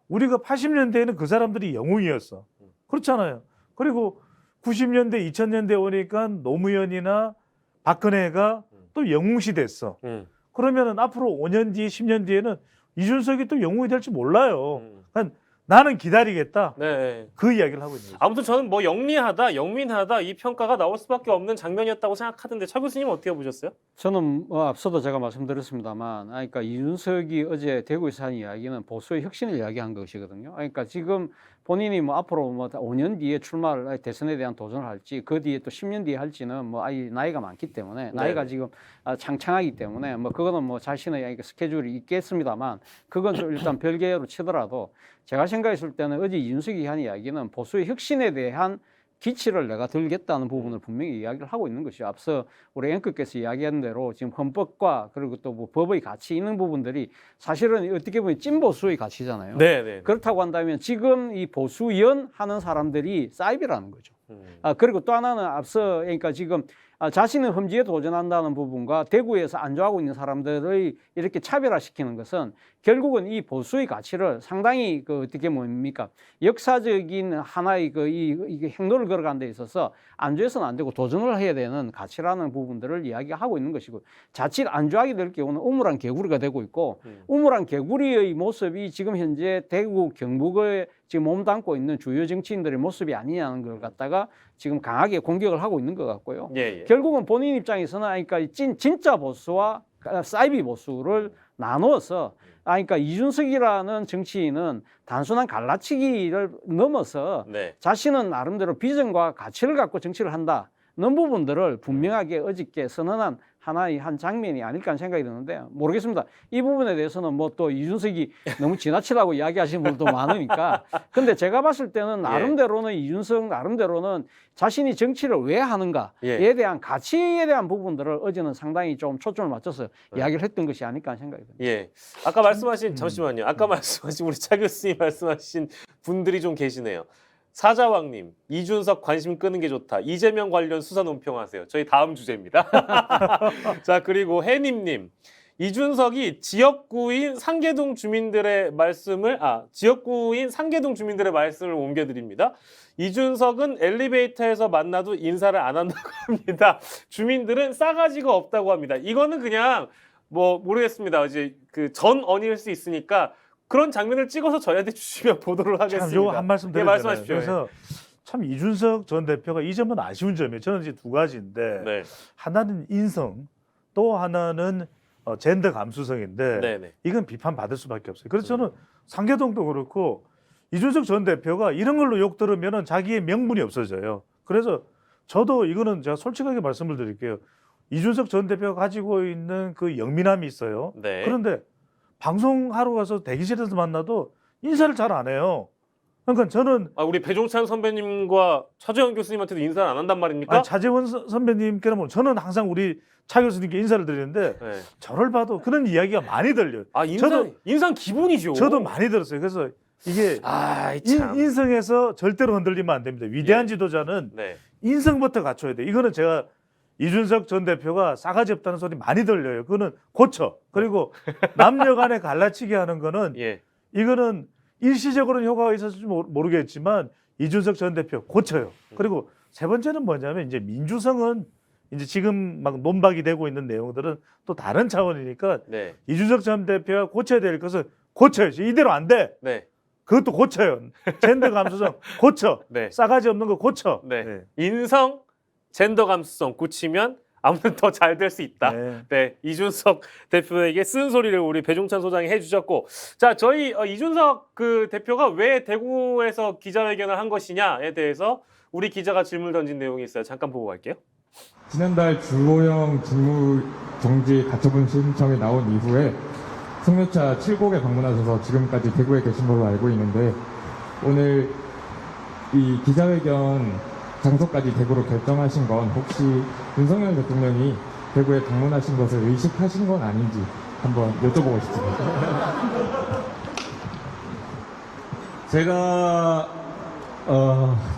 우리가 80년대에는 그 사람들이 영웅이었어. 그렇잖아요. 그리고 90년대, 2000년대 오니까 노무현이나 박근혜가 또 영웅시 됐어. 그러면은 앞으로 5년 뒤에, 10년 뒤에는 이준석이 또 영웅이 될지 몰라요. 그러니까 나는 기다리겠다. 네. 그 이야기를 하고 있는 거죠. 아무튼 저는 뭐 영리하다, 영민하다 이 평가가 나올 수밖에 없는 장면이었다고 생각하던데 차 교수님 어떻게 보셨어요? 저는 앞서도 제가 말씀드렸습니다만, 그러니까 이준석이 어제 대구에서 한 이야기는 보수의 혁신을 이야기한 것이거든요. 그러니까 지금 본인이 뭐 앞으로 뭐 5년 뒤에 출마를 대선에 대한 도전을 할지, 그 뒤에 또 10년 뒤에 할지는 뭐 아이 나이가 많기 때문에 나이가 지금 창창하기 때문에 뭐 그거는 뭐 자신의 스케줄이 있겠습니다만, 그건 좀 일단 별개로 치더라도 제가 생각했을 때는 어제 이준석이 한 이야기는 보수의 혁신에 대한 기치를 내가 들겠다는 부분을 분명히 이야기를 하고 있는 것이죠. 앞서 우리 앵커께서 이야기한 대로 지금 헌법과 그리고 또 뭐 법의 가치 있는 부분들이 사실은 어떻게 보면 찐보수의 가치잖아요. 네. 그렇다고 한다면 지금 이 보수연 하는 사람들이 사이비라는 거죠. 그리고 또 하나는 앞서 그러니까 지금 자신의 험지에 도전한다는 부분과 대구에서 안주하고 있는 사람들의 이렇게 차별화시키는 것은 결국은 이 보수의 가치를 상당히 그 어떻게 뭡니까 역사적인 하나의 이게 행로를 걸어가는 데 있어서 안주해서는 안 되고 도전을 해야 되는 가치라는 부분들을 이야기하고 있는 것이고 자칫 안주하게 될 경우는 우물안 개구리가 되고 있고 우물안 개구리의 모습이 지금 현재 대구 경북에 지금 몸담고 있는 주요 정치인들의 모습이 아니냐는 걸 갖다가 지금 강하게 공격을 하고 있는 것 같고요. 예, 예. 결국은 본인 입장에서는 그러니까 진짜 보수와 사이비 보수를 나누어서 그러니까 이준석이라는 정치인은 단순한 갈라치기를 넘어서 네. 자신은 나름대로 비전과 가치를 갖고 정치를 한다는 부분들을 분명하게 어저께 선언한 하나의 한 장면이 아닐까 하는 생각이 드는데 모르겠습니다. 이 부분에 대해서는 뭐 또 이준석이 너무 지나치다고 이야기하시는 분들도 많으니까. 근데 제가 봤을 때는 나름대로는 이준석 나름대로는 자신이 정치를 왜 하는가에 대한 가치에 대한 부분들을 어제는 상당히 좀 초점을 맞춰서 이야기를 했던 것이 아닐까 하는 생각이 듭니다. 예. 아까 말씀하신 잠시만요. 아까 말씀하신 우리 차 교수님 말씀하신 분들이 좀 계시네요. 사자왕님, 이준석 관심 끄는 게 좋다. 이재명 관련 수사 논평하세요. 저희 다음 주제입니다. 자, 그리고 해님님, 이준석이 지역구인 상계동 주민들의 말씀을 옮겨드립니다. 이준석은 엘리베이터에서 만나도 인사를 안 한다고 합니다. 주민들은 싸가지가 없다고 합니다. 이거는 그냥 뭐 모르겠습니다. 이제 그 전 언일 수 있으니까. 그런 장면을 찍어서 저희한테 주시면 보도를 하겠습니다. 참, 한 말씀 드려야 말씀하십시오. 그래서 참 이준석 전 대표가 이 점은 아쉬운 점이에요. 저는 이제 두 가지인데 네. 하나는 인성, 또 하나는 젠더 감수성인데 네네. 이건 비판받을 수밖에 없어요. 그래서 저는 상계동도 그렇고 이준석 전 대표가 이런 걸로 욕 들으면 자기의 명분이 없어져요. 그래서 저도 이거는 제가 솔직하게 말씀을 드릴게요. 이준석 전 대표가 가지고 있는 그 영민함이 있어요. 네. 그런데 방송하러 가서 대기실에서 만나도 인사를 잘 안 해요. 그러니까 저는 우리 배종찬 선배님과 차재원 교수님한테도 인사를 안 한단 말입니까? 차재원 선배님께는 저는 항상 우리 차 교수님께 인사를 드리는데 네. 저를 봐도 그런 이야기가 많이 들려요. 인상 기본이죠. 저도 많이 들었어요. 그래서 이게 참. 인성에서 절대로 흔들리면 안 됩니다. 위대한 지도자는 네. 인성부터 갖춰야 돼요. 이거는 제가 이준석 전 대표가 싸가지 없다는 소리 많이 들려요. 그거는 고쳐. 그리고 남녀 간에 갈라치기 하는 거는 예. 이거는 일시적으로는 효과가 있었을지 모르겠지만 이준석 전 대표 고쳐요. 그리고 세 번째는 뭐냐면 이제 민주성은 이제 지금 막 논박이 되고 있는 내용들은 또 다른 차원이니까 네. 이준석 전 대표가 고쳐야 될 것은 고쳐야지. 이대로 안 돼. 네. 그것도 고쳐요. 젠더 감수성 고쳐. 네. 싸가지 없는 거 고쳐. 네. 인성, 젠더 감수성 고치면 아무튼 더 잘 될 수 있다. 네. 네, 이준석 대표에게 쓴 소리를 우리 배종찬 소장이 해주셨고, 자, 저희 이준석 그 대표가 왜 대구에서 기자회견을 한 것이냐에 대해서 우리 기자가 질문 던진 내용이 있어요. 잠깐 보고 갈게요. 지난달 주호영 직무정지 가처분 신청이 나온 이후에 승용차 7곡에 방문하셔서 지금까지 대구에 계신 걸로 알고 있는데 오늘 이 기자회견 장소까지 대구로 결정하신 건 혹시 윤석열 대통령이 대구에 방문하신 것을 의식하신 건 아닌지 한번 여쭤보고 싶습니다. 제가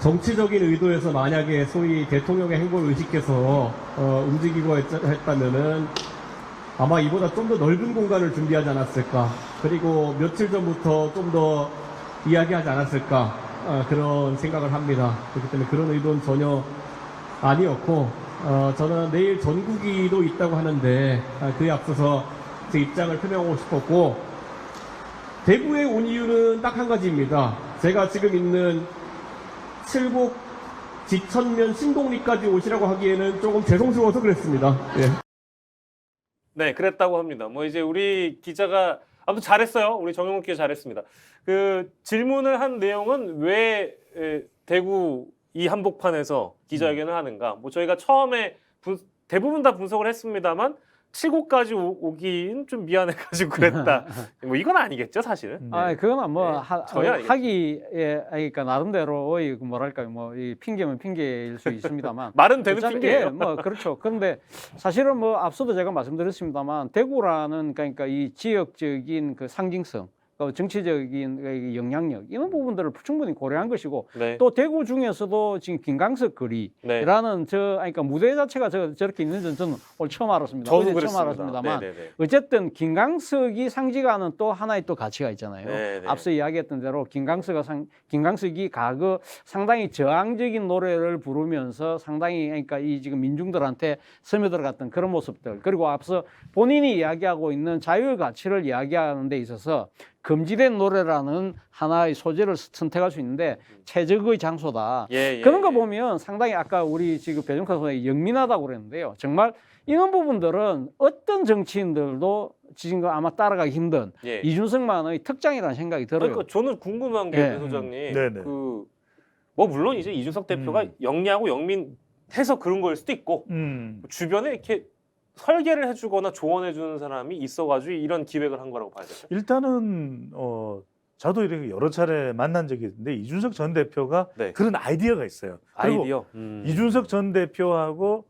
정치적인 의도에서 만약에 소위 대통령의 행보를 의식해서 움직이고 했다면은 아마 이보다 좀 더 넓은 공간을 준비하지 않았을까. 그리고 며칠 전부터 좀 더 이야기하지 않았을까. 그런 생각을 합니다. 그렇기 때문에 그런 의도는 전혀 아니었고 저는 내일 전국이도 있다고 하는데 그에 앞서서 제 입장을 표명하고 싶었고 대구에 온 이유는 딱 한 가지입니다. 제가 지금 있는 칠곡 지천면 신동리까지 오시라고 하기에는 조금 죄송스러워서 그랬습니다. 예. 네, 그랬다고 합니다. 뭐 이제 우리 기자가 아무튼 잘했어요. 우리 정영욱 기자 잘했습니다. 그 질문을 한 내용은 왜 대구 이 한복판에서 기자회견을 하는가? 뭐 저희가 처음에 대부분 다 분석을 했습니다만 7곳까지 오긴 좀 미안해가지고 그랬다. 뭐 이건 아니겠죠, 사실은. 그건 뭐 네, 전혀 아니겠죠. 하기에 그러니까 나름대로의 뭐랄까 뭐 이 핑계면 핑계일 수 있습니다만 말은 되는 어차피, 핑계예요. 예, 뭐 그렇죠. 그런데 사실은 뭐 앞서도 제가 말씀드렸습니다만 대구라는 그러니까 이 지역적인 그 상징성 정치적인 영향력 이런 부분들을 충분히 고려한 것이고 네. 또 대구 중에서도 지금 김강석 거리라는 네. 그러니까 무대 자체가 저렇게 있는 줄 저는 오늘 처음 알았습니다. 저도 어제 그랬습니다. 처음 알았습니다만 네네네. 어쨌든 김강석이 상징하는 또 하나의 또 가치가 있잖아요. 네네. 앞서 이야기했던 대로 김강석이 과거 상당히 저항적인 노래를 부르면서 상당히 그러니까 이 지금 민중들한테 스며들어갔던 그런 모습들 그리고 앞서 본인이 이야기하고 있는 자유의 가치를 이야기하는 데 있어서 금지된 노래라는 하나의 소재를 선택할 수 있는데 최적의 장소다. 예, 그런 거 예. 보면 상당히 아까 우리 지금 배종카 선생님이 영민하다고 그랬는데요. 정말 이런 부분들은 어떤 정치인들도 지금 아마 따라가기 힘든 예. 이준석만의 특장이라는 생각이 들어요. 그러니까 저는 궁금한 게 예. 배 소장님, 네네. 뭐 물론 이제 이준석 대표가 영리하고 영민해서 그런 걸 수도 있고 주변에 이렇게 설계를 해주거나 조언해주는 사람이 있어가지고 이런 기획을 한 거라고 봐야 되죠. 일단은 저도 이렇게 여러 차례 만난 적이 있는데 이준석 전 대표가 네. 그런 아이디어가 있어요. 그리고 아이디어. 이준석 전 대표하고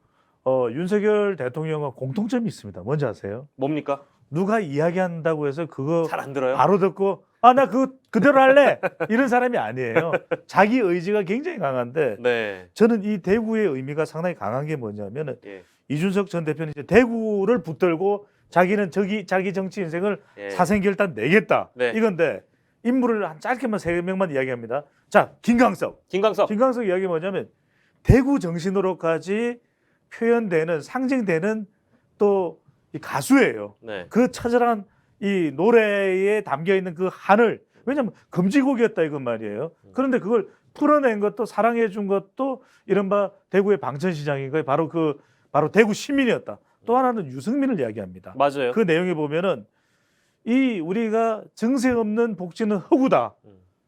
윤석열 대통령과 공통점이 있습니다. 뭔지 아세요? 뭡니까? 누가 이야기한다고 해서 그거 잘 안 들어요. 바로 듣고 나 그대로 할래 이런 사람이 아니에요. 자기 의지가 굉장히 강한데 네. 저는 이 대구의 의미가 상당히 강한 게 뭐냐면은 예. 이준석 전 대표는 이제 대구를 붙들고 자기는 자기 정치 인생을 예. 사생결단 내겠다 네. 이건데 인물을 한 짧게만 3명만 이야기합니다. 자, 김강석 이야기 뭐냐면 대구 정신으로까지 표현되는 상징되는 또 이 가수예요. 네. 그 처절한 이 노래에 담겨 있는 그 한을 왜냐하면 금지곡이었다 이건 말이에요. 그런데 그걸 풀어낸 것도 사랑해 준 것도 이른바 대구의 방천시장인 거예요. 바로 대구 시민이었다. 또 하나는 유승민을 이야기합니다. 맞아요. 그 내용에 보면은 이 우리가 증세 없는 복지는 허구다.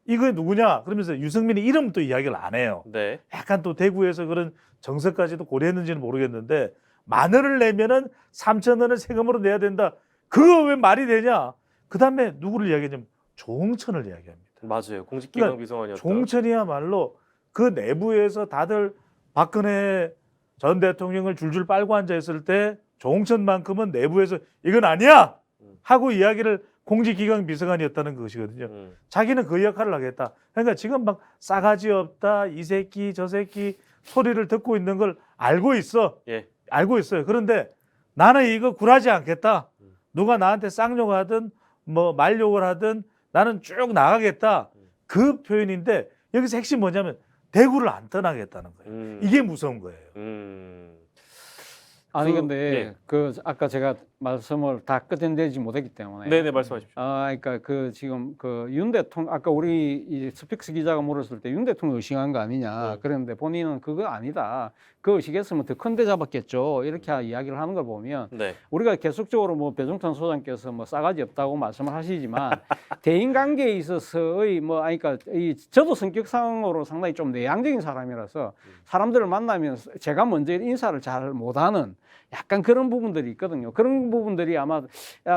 이거 누구냐? 그러면서 유승민의 이름 또 이야기를 안 해요. 네. 약간 또 대구에서 그런 정서까지도 고려했는지는 모르겠는데 만원을 내면은 3,000원을 세금으로 내야 된다. 그거 왜 말이 되냐? 그 다음에 누구를 이야기하냐면 조홍천을 이야기합니다. 맞아요. 공직기강 그러니까 비서관이었다. 조홍천이야말로 그 내부에서 다들 박근혜 전 대통령을 줄줄 빨고 앉아 있을 때 조홍천만큼은 내부에서 이건 아니야 하고 이야기를 공직기강 비서관이었다는 것이거든요. 자기는 그 역할을 하겠다. 그러니까 지금 막 싸가지 없다, 이 새끼 저 새끼 소리를 듣고 있는 걸 알고 있어. 예. 알고 있어요. 그런데 나는 이거 굴하지 않겠다. 누가 나한테 쌍욕하든 뭐 말욕을 하든 나는 쭉 나가겠다. 그 표현인데 여기서 핵심 뭐냐면 대구를 안 떠나겠다는 거예요. 이게 무서운 거예요. 아니 그, 근데 예. 그 아까 제가 말씀을 다 끝내지 못했기 때문에 네네 말씀하십시오. 그러니까 그 지금 그 윤 대통령 아까 우리 이 스픽스 기자가 물었을 때 윤 대통령 의식한 거 아니냐 그랬는데 본인은 그거 아니다. 그 의식했으면 더 큰 데 잡았겠죠. 이렇게 이야기를 하는 걸 보면 네. 우리가 계속적으로 뭐 배종찬 소장께서 뭐 싸가지 없다고 말씀을 하시지만 대인 관계에 있어서의 뭐 아니 그러니까 이 저도 성격상으로 상당히 좀 내향적인 사람이라서 사람들을 만나면 제가 먼저 인사를 잘 못하는 약간 그런 부분들이 있거든요. 그런 부분들이 아마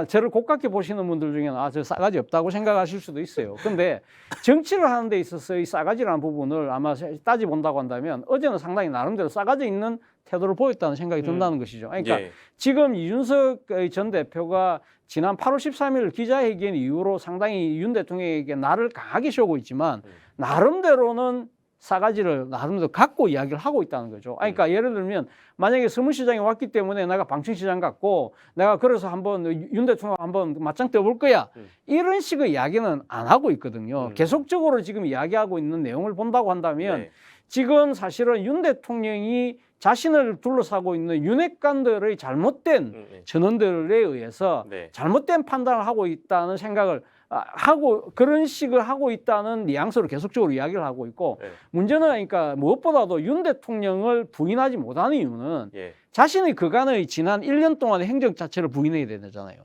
저를 곱깝게 보시는 분들 중에는 저 싸가지 없다고 생각하실 수도 있어요. 근데 정치를 하는 데 있어서 이 싸가지라는 부분을 아마 따지 본다고 한다면 어제는 상당히 나름대로 싸가지 있는 태도를 보였다는 생각이 든다는 것이죠. 그러니까 예. 지금 이준석 전 대표가 지난 8월 13일 기자회견 이후로 상당히 윤 대통령에게 날을 강하게 씌우고 있지만 나름대로는 싸가지를 나름대로 갖고 이야기를 하고 있다는 거죠. 그러니까 예를 들면 만약에 서문시장이 왔기 때문에 내가 방청시장 갔고 내가 그래서 한번 윤 대통령 한번 맞짱 떠볼 거야. 이런 식의 이야기는 안 하고 있거든요. 계속적으로 지금 이야기하고 있는 내용을 본다고 한다면 네. 지금 사실은 윤 대통령이 자신을 둘러싸고 있는 윤핵관들의 잘못된 전원들에 의해서 네. 잘못된 판단을 하고 있다는 생각을 하고 그런 식을 하고 있다는 뉘앙스로 계속적으로 이야기를 하고 있고 네. 문제는 그러니까 무엇보다도 윤 대통령을 부인하지 못하는 이유는 예. 자신의 그간의 지난 1년 동안의 행적 자체를 부인해야 되잖아요.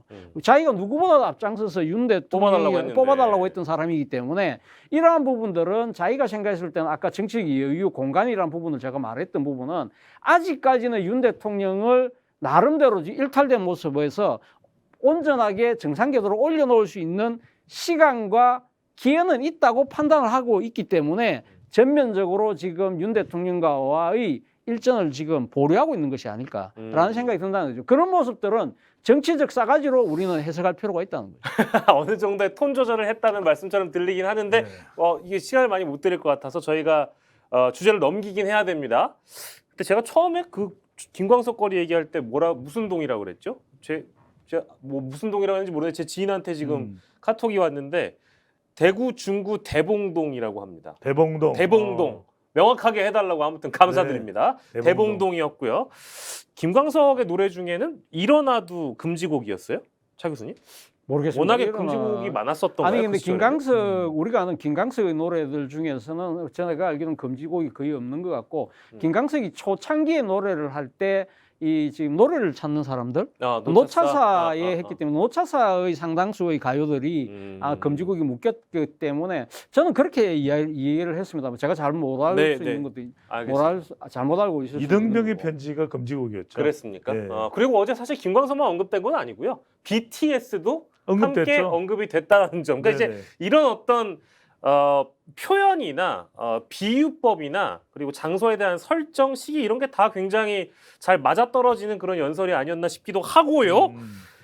자기가 누구보다도 앞장서서 윤 대통령을 뽑아달라고 했던 사람이기 때문에 이러한 부분들은 자기가 생각했을 때는 아까 정치적 여유 공간이라는 부분을 제가 말했던 부분은 아직까지는 윤 대통령을 나름대로 일탈된 모습에서 온전하게 정상 궤도로 올려놓을 수 있는 시간과 기회는 있다고 판단을 하고 있기 때문에 전면적으로 지금 윤 대통령과의 일정을 지금 보류하고 있는 것이 아닐까라는 생각이 든다는 거죠. 그런 모습들은 정치적 싸가지로 우리는 해석할 필요가 있다는 거죠. 어느 정도의 톤 조절을 했다는 말씀처럼 들리긴 하는데 네. 이게 시간을 많이 못 드릴 것 같아서 저희가 주제를 넘기긴 해야 됩니다. 근데 제가 처음에 그 김광석 거리 얘기할 때 무슨 동이라고 그랬죠? 제가 뭐 무슨 동이라고 했는지 모르는데 제 지인한테 지금 카톡이 왔는데 대구 중구 대봉동이라고 합니다. 대봉동. 대봉동. 명확하게 해달라고 아무튼 감사드립니다. 네, 대봉동이었고요. 김광석의 노래 중에는 일어나도 금지곡이었어요? 차 교수님? 모르겠습니다. 워낙에 일어나- 금지곡이 많았었던 아니 거예요? 근데 그 시절에는? 김광석 우리가 아는 김광석의 노래들 중에서는 제가 알기로는 금지곡이 거의 없는 것 같고 김광석이 초창기의 노래를 할 때 이 지금 노래를 찾는 사람들 노차사에 했기 때문에 노차사의 상당수의 가요들이 금지곡이 묶였기 때문에 저는 그렇게 이해를 했습니다. 제가 잘못 알고 네, 수 네. 있는 것도 알겠습니다. 잘못 알고 있을 수 이등병의 있는 거고. 편지가 금지곡이었죠. 그랬습니까? 네. 그리고 어제 사실 김광석만 언급된 건 아니고요. BTS도 함께 언급됐죠. 언급이 됐다는 점. 그러니까 네네. 이제 이런 어떤 표현이나 비유법이나 그리고 장소에 대한 설정, 시기 이런 게 다 굉장히 잘 맞아떨어지는 그런 연설이 아니었나 싶기도 하고요.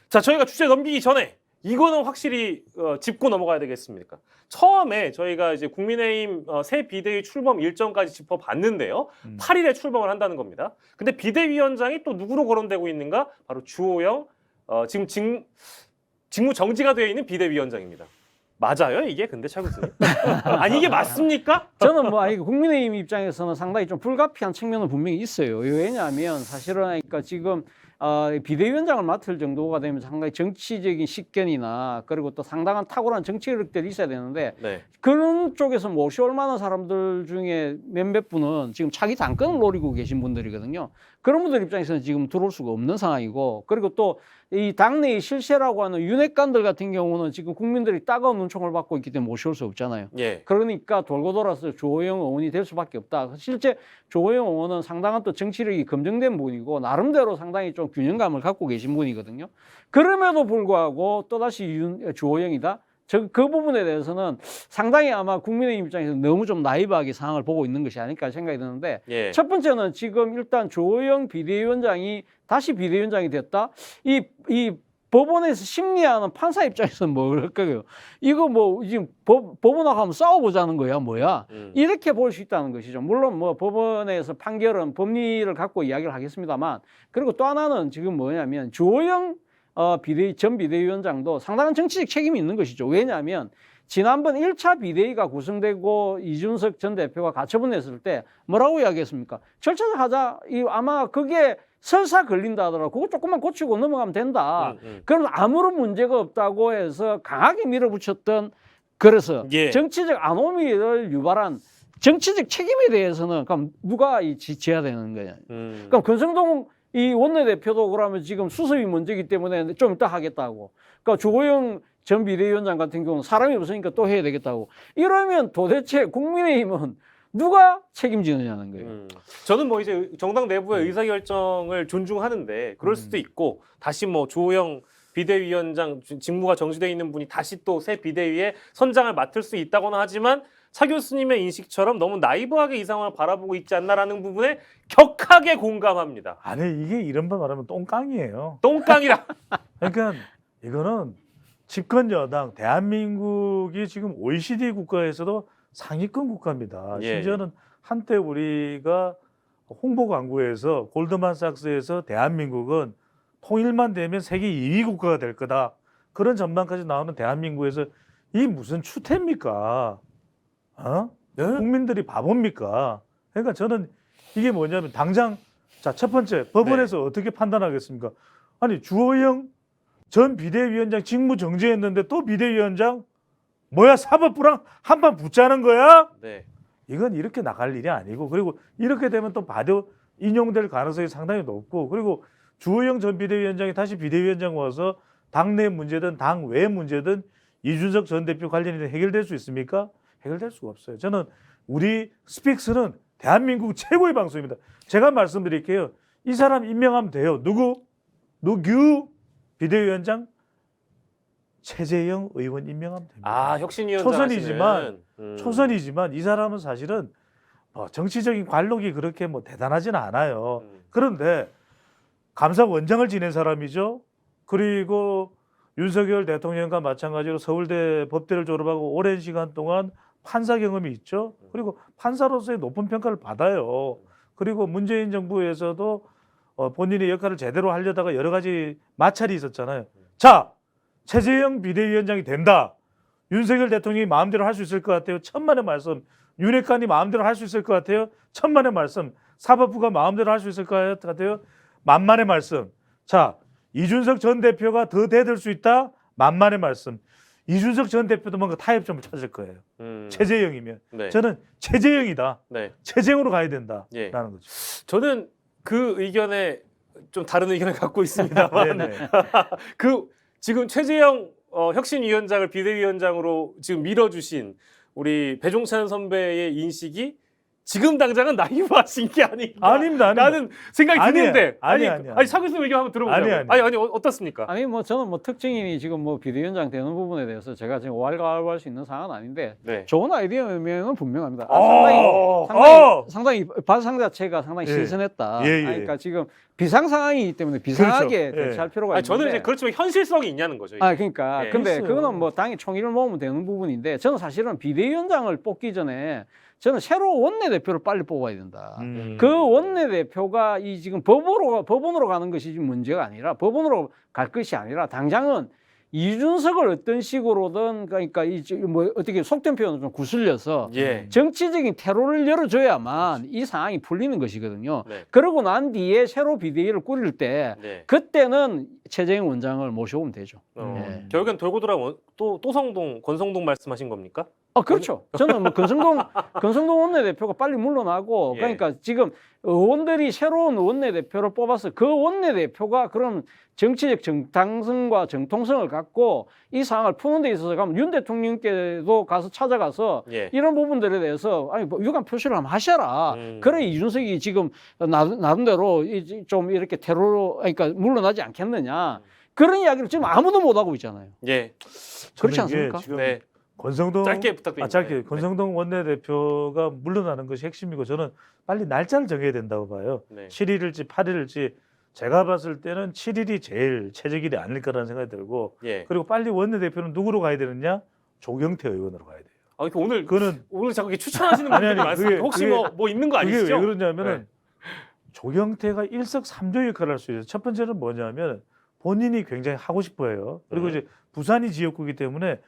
자, 저희가 주제 넘기기 전에 이거는 확실히 짚고 넘어가야 되겠습니까? 처음에 저희가 이제 국민의힘 새 비대위 출범 일정까지 짚어봤는데요. 8일에 출범을 한다는 겁니다. 근데 비대위원장이 또 누구로 거론되고 있는가? 바로 주호영 지금 직무 정지가 되어 있는 비대위원장입니다. 맞아요, 이게? 근데 차 교수님? 아니, 이게 맞습니까? 저는 뭐 국민의힘 입장에서는 상당히 좀 불가피한 측면은 분명히 있어요. 왜냐하면 사실은 그러니까 지금 비대위원장을 맡을 정도가 되면 상당히 정치적인 식견이나 그리고 또 상당한 탁월한 정치력들이 있어야 되는데 네. 그런 쪽에서 모셔올 만한 사람들 중에 몇몇 분은 지금 차기 당권을 노리고 계신 분들이거든요. 그런 분들 입장에서는 지금 들어올 수가 없는 상황이고 그리고 또 이 당내의 실세라고 하는 윤핵관들 같은 경우는 지금 국민들이 따가운 눈총을 받고 있기 때문에 모셔올 수 없잖아요. 예. 그러니까 돌고 돌아서 조호영 의원이 될 수밖에 없다. 실제 조호영 의원은 상당한 또 정치력이 검증된 분이고 나름대로 상당히 좀 균형감을 갖고 계신 분이거든요. 그럼에도 불구하고 또다시 조호영이다. 그 부분에 대해서는 상당히 아마 국민의힘 입장에서 너무 좀 나이브하게 상황을 보고 있는 것이 아닐까 생각이 드는데 예. 첫 번째는 지금 일단 조호영 비대위원장이 다시 비대위원장이 됐다. 이 법원에서 심리하는 판사 입장에서는 뭘 거예요? 이거 뭐 지금 법원하고 한번 싸워보자는 거야, 뭐야? 이렇게 볼 수 있다는 것이죠. 물론 뭐 법원에서 판결은 법리를 갖고 이야기를 하겠습니다만, 그리고 또 하나는 지금 뭐냐면 조호영 전 비대위원장도 상당한 정치적 책임이 있는 것이죠. 왜냐하면 지난번 1차 비대위가 구성되고 이준석 전 대표가 가처분했을 때 뭐라고 이야기했습니까? 절차를 하자. 아마 그게 설사 걸린다 하더라도 그거 조금만 고치고 넘어가면 된다. 그럼 아무런 문제가 없다고 해서 강하게 밀어붙였던 그래서 예. 정치적 아노미를 유발한 정치적 책임에 대해서는 그럼 누가 지해야 되는 거냐. 그럼 권성동 이 원내대표도 그러면 지금 수습이 문제이기 때문에 좀 이따 하겠다고. 그러니까 조호영 전 비대위원장 같은 경우는 사람이 없으니까 또 해야 되겠다고. 이러면 도대체 국민의힘은 누가 책임지느냐는 거예요. 저는 뭐 이제 정당 내부의 의사결정을 존중하는데 그럴 수도 있고 다시 뭐 조호영 비대위원장 직무가 정지되어 있는 분이 다시 또 새 비대위에 선장을 맡을 수 있다고는 하지만 차 교수님의 인식처럼 너무 나이브하게 이 상황을 바라보고 있지 않나라는 부분에 격하게 공감합니다. 아니 이게 이런 말 말하면 똥깡이에요. 똥깡이라. 그러니까 이거는 집권 여당 대한민국이 지금 OECD 국가에서도 상위권 국가입니다. 예. 심지어는 한때 우리가 홍보 광고에서 골드만삭스에서 대한민국은 통일만 되면 세계 2위 국가가 될 거다. 그런 전망까지 나오는 대한민국에서 이 무슨 추태입니까? 네? 국민들이 바보입니까? 그러니까 저는 이게 뭐냐면 당장 자, 첫 번째 법원에서 어떻게 판단하겠습니까? 아니 주호영 전 비대위원장 직무 정지했는데 또 비대위원장 뭐야 사법부랑 한판 붙자는 거야? 네. 이건 이렇게 나갈 일이 아니고 그리고 이렇게 되면 또 바로 인용될 가능성이 상당히 높고 그리고 주호영 전 비대위원장이 다시 비대위원장 와서 당내 문제든 당 외 문제든 이준석 전 대표 관련이 해결될 수 있습니까? 해결될 수가 없어요. 저는 우리 스픽스는 대한민국 최고의 방송입니다. 제가 말씀드릴게요. 이 사람 임명하면 돼요. 누구 비대위원장 최재형 의원 임명하면 됩니다. 아, 혁신위원장 초선이지만 이 사람은 사실은 정치적인 관록이 그렇게 뭐 대단하지는 않아요. 그런데 감사원장을 지낸 사람이죠. 그리고 윤석열 대통령과 마찬가지로 서울대 법대를 졸업하고 오랜 시간 동안 판사 경험이 있죠. 그리고 판사로서의 높은 평가를 받아요. 그리고 문재인 정부에서도 본인의 역할을 제대로 하려다가 여러 가지 마찰이 있었잖아요. 자, 최재형 비대위원장이 된다. 윤석열 대통령이 마음대로 할 수 있을 것 같아요. 천만의 말씀. 윤핵관이 마음대로 할 수 있을 것 같아요. 천만의 말씀. 사법부가 마음대로 할 수 있을 것 같아요. 만만의 말씀. 자, 이준석 전 대표가 더 대들 수 있다. 만만의 말씀. 이준석 전 대표도 뭔가 타협점을 찾을 거예요. 최재형이면. 네. 저는 최재형이다. 네. 최재형으로 가야 된다라는 예. 거죠. 저는 그 의견에 좀 다른 의견을 갖고 있습니다만 네네. 그 지금 최재형 혁신위원장을 비대위원장으로 지금 밀어주신 우리 배종찬 선배의 인식이 지금 당장은 나이브하신 게 아닌가. 아닙니다. 라는 생각이 아니에요. 드는데 아니에요. 아니 차근수 의견 한번 들어보자고요. 아니. 어떻습니까? 아니 뭐 저는 뭐 특징인이 지금 뭐 비대위원장 되는 부분에 대해서 제가 지금 왈가왈부할 수 있는 상황은 아닌데 네. 좋은 아이디어면 분명합니다. 어. 상당히 발상 자체가 상당히 예. 신선했다. 예, 예. 그러니까 지금 비상 상황이기 때문에 비상하게 그렇죠. 예. 대처할 필요가 아니, 있는데. 저는 이제 그렇지만 현실성이 있냐는 거죠. 이게. 그러니까 예. 근데 있어요. 그거는 뭐 당이 총의를 모으면 되는 부분인데 저는 사실은 비대위원장을 뽑기 전에 저는 새로 원내대표를 빨리 뽑아야 된다. 그 원내대표가 이 지금 법원으로 가는 것이 지금 문제가 아니라 법원으로 갈 것이 아니라 당장은 이준석을 어떤 식으로든 그러니까 뭐 어떻게 속된 표현을 좀 구슬려서 예. 정치적인 테러를 열어줘야만 이 상황이 풀리는 것이거든요. 네. 그러고 난 뒤에 새로 비대위를 꾸릴 때 네. 그때는 최재형 원장을 모셔오면 되죠. 예. 결국엔 돌고 돌아 또 권성동 말씀하신 겁니까? 그렇죠. 저는 뭐 권성동 원내대표가 빨리 물러나고 예. 그러니까 지금 의원들이 새로운 원내대표를 뽑아서 그 원내대표가 그런 정치적 정당성과 정통성을 갖고 이 상황을 푸는 데 있어서 가면 윤 대통령께도 가서 찾아가서 예. 이런 부분들에 대해서 아니 뭐 유감 표시를 한번 하셔라. 음. 그래 이준석이 지금 나름대로 좀 이렇게 테러로 그러니까 물러나지 않겠느냐. 그런 이야기를 지금 아무도 못 하고 있잖아요. 예. 그렇지 저는 이게 않습니까? 지금 네. 권성동 짧게 부탁드립니다. 짧게 네. 권성동 원내대표가 물러나는 것이 핵심이고 저는 빨리 날짜를 정해야 된다고 봐요. 네. 7일일지 8일일지 제가 봤을 때는 7일이 제일 최적일이 아닐까라는 생각이 들고 예. 그리고 빨리 원내대표는 누구로 가야 되느냐? 조경태 의원으로 가야 돼요. 그러니까 오늘 그거는 자꾸 이렇게 추천하시는 아니, 분들이 아니, 많습니다. 그게- 혹시 그게- 뭐 있는 거 그게 아니시죠? 왜 그러냐면은 네. 조경태가 일석삼조 역할을 할 수 있어요. 첫 번째는 뭐냐면 본인이 굉장히 하고 싶어해요. 그리고 이제 부산이 지역구이기 때문에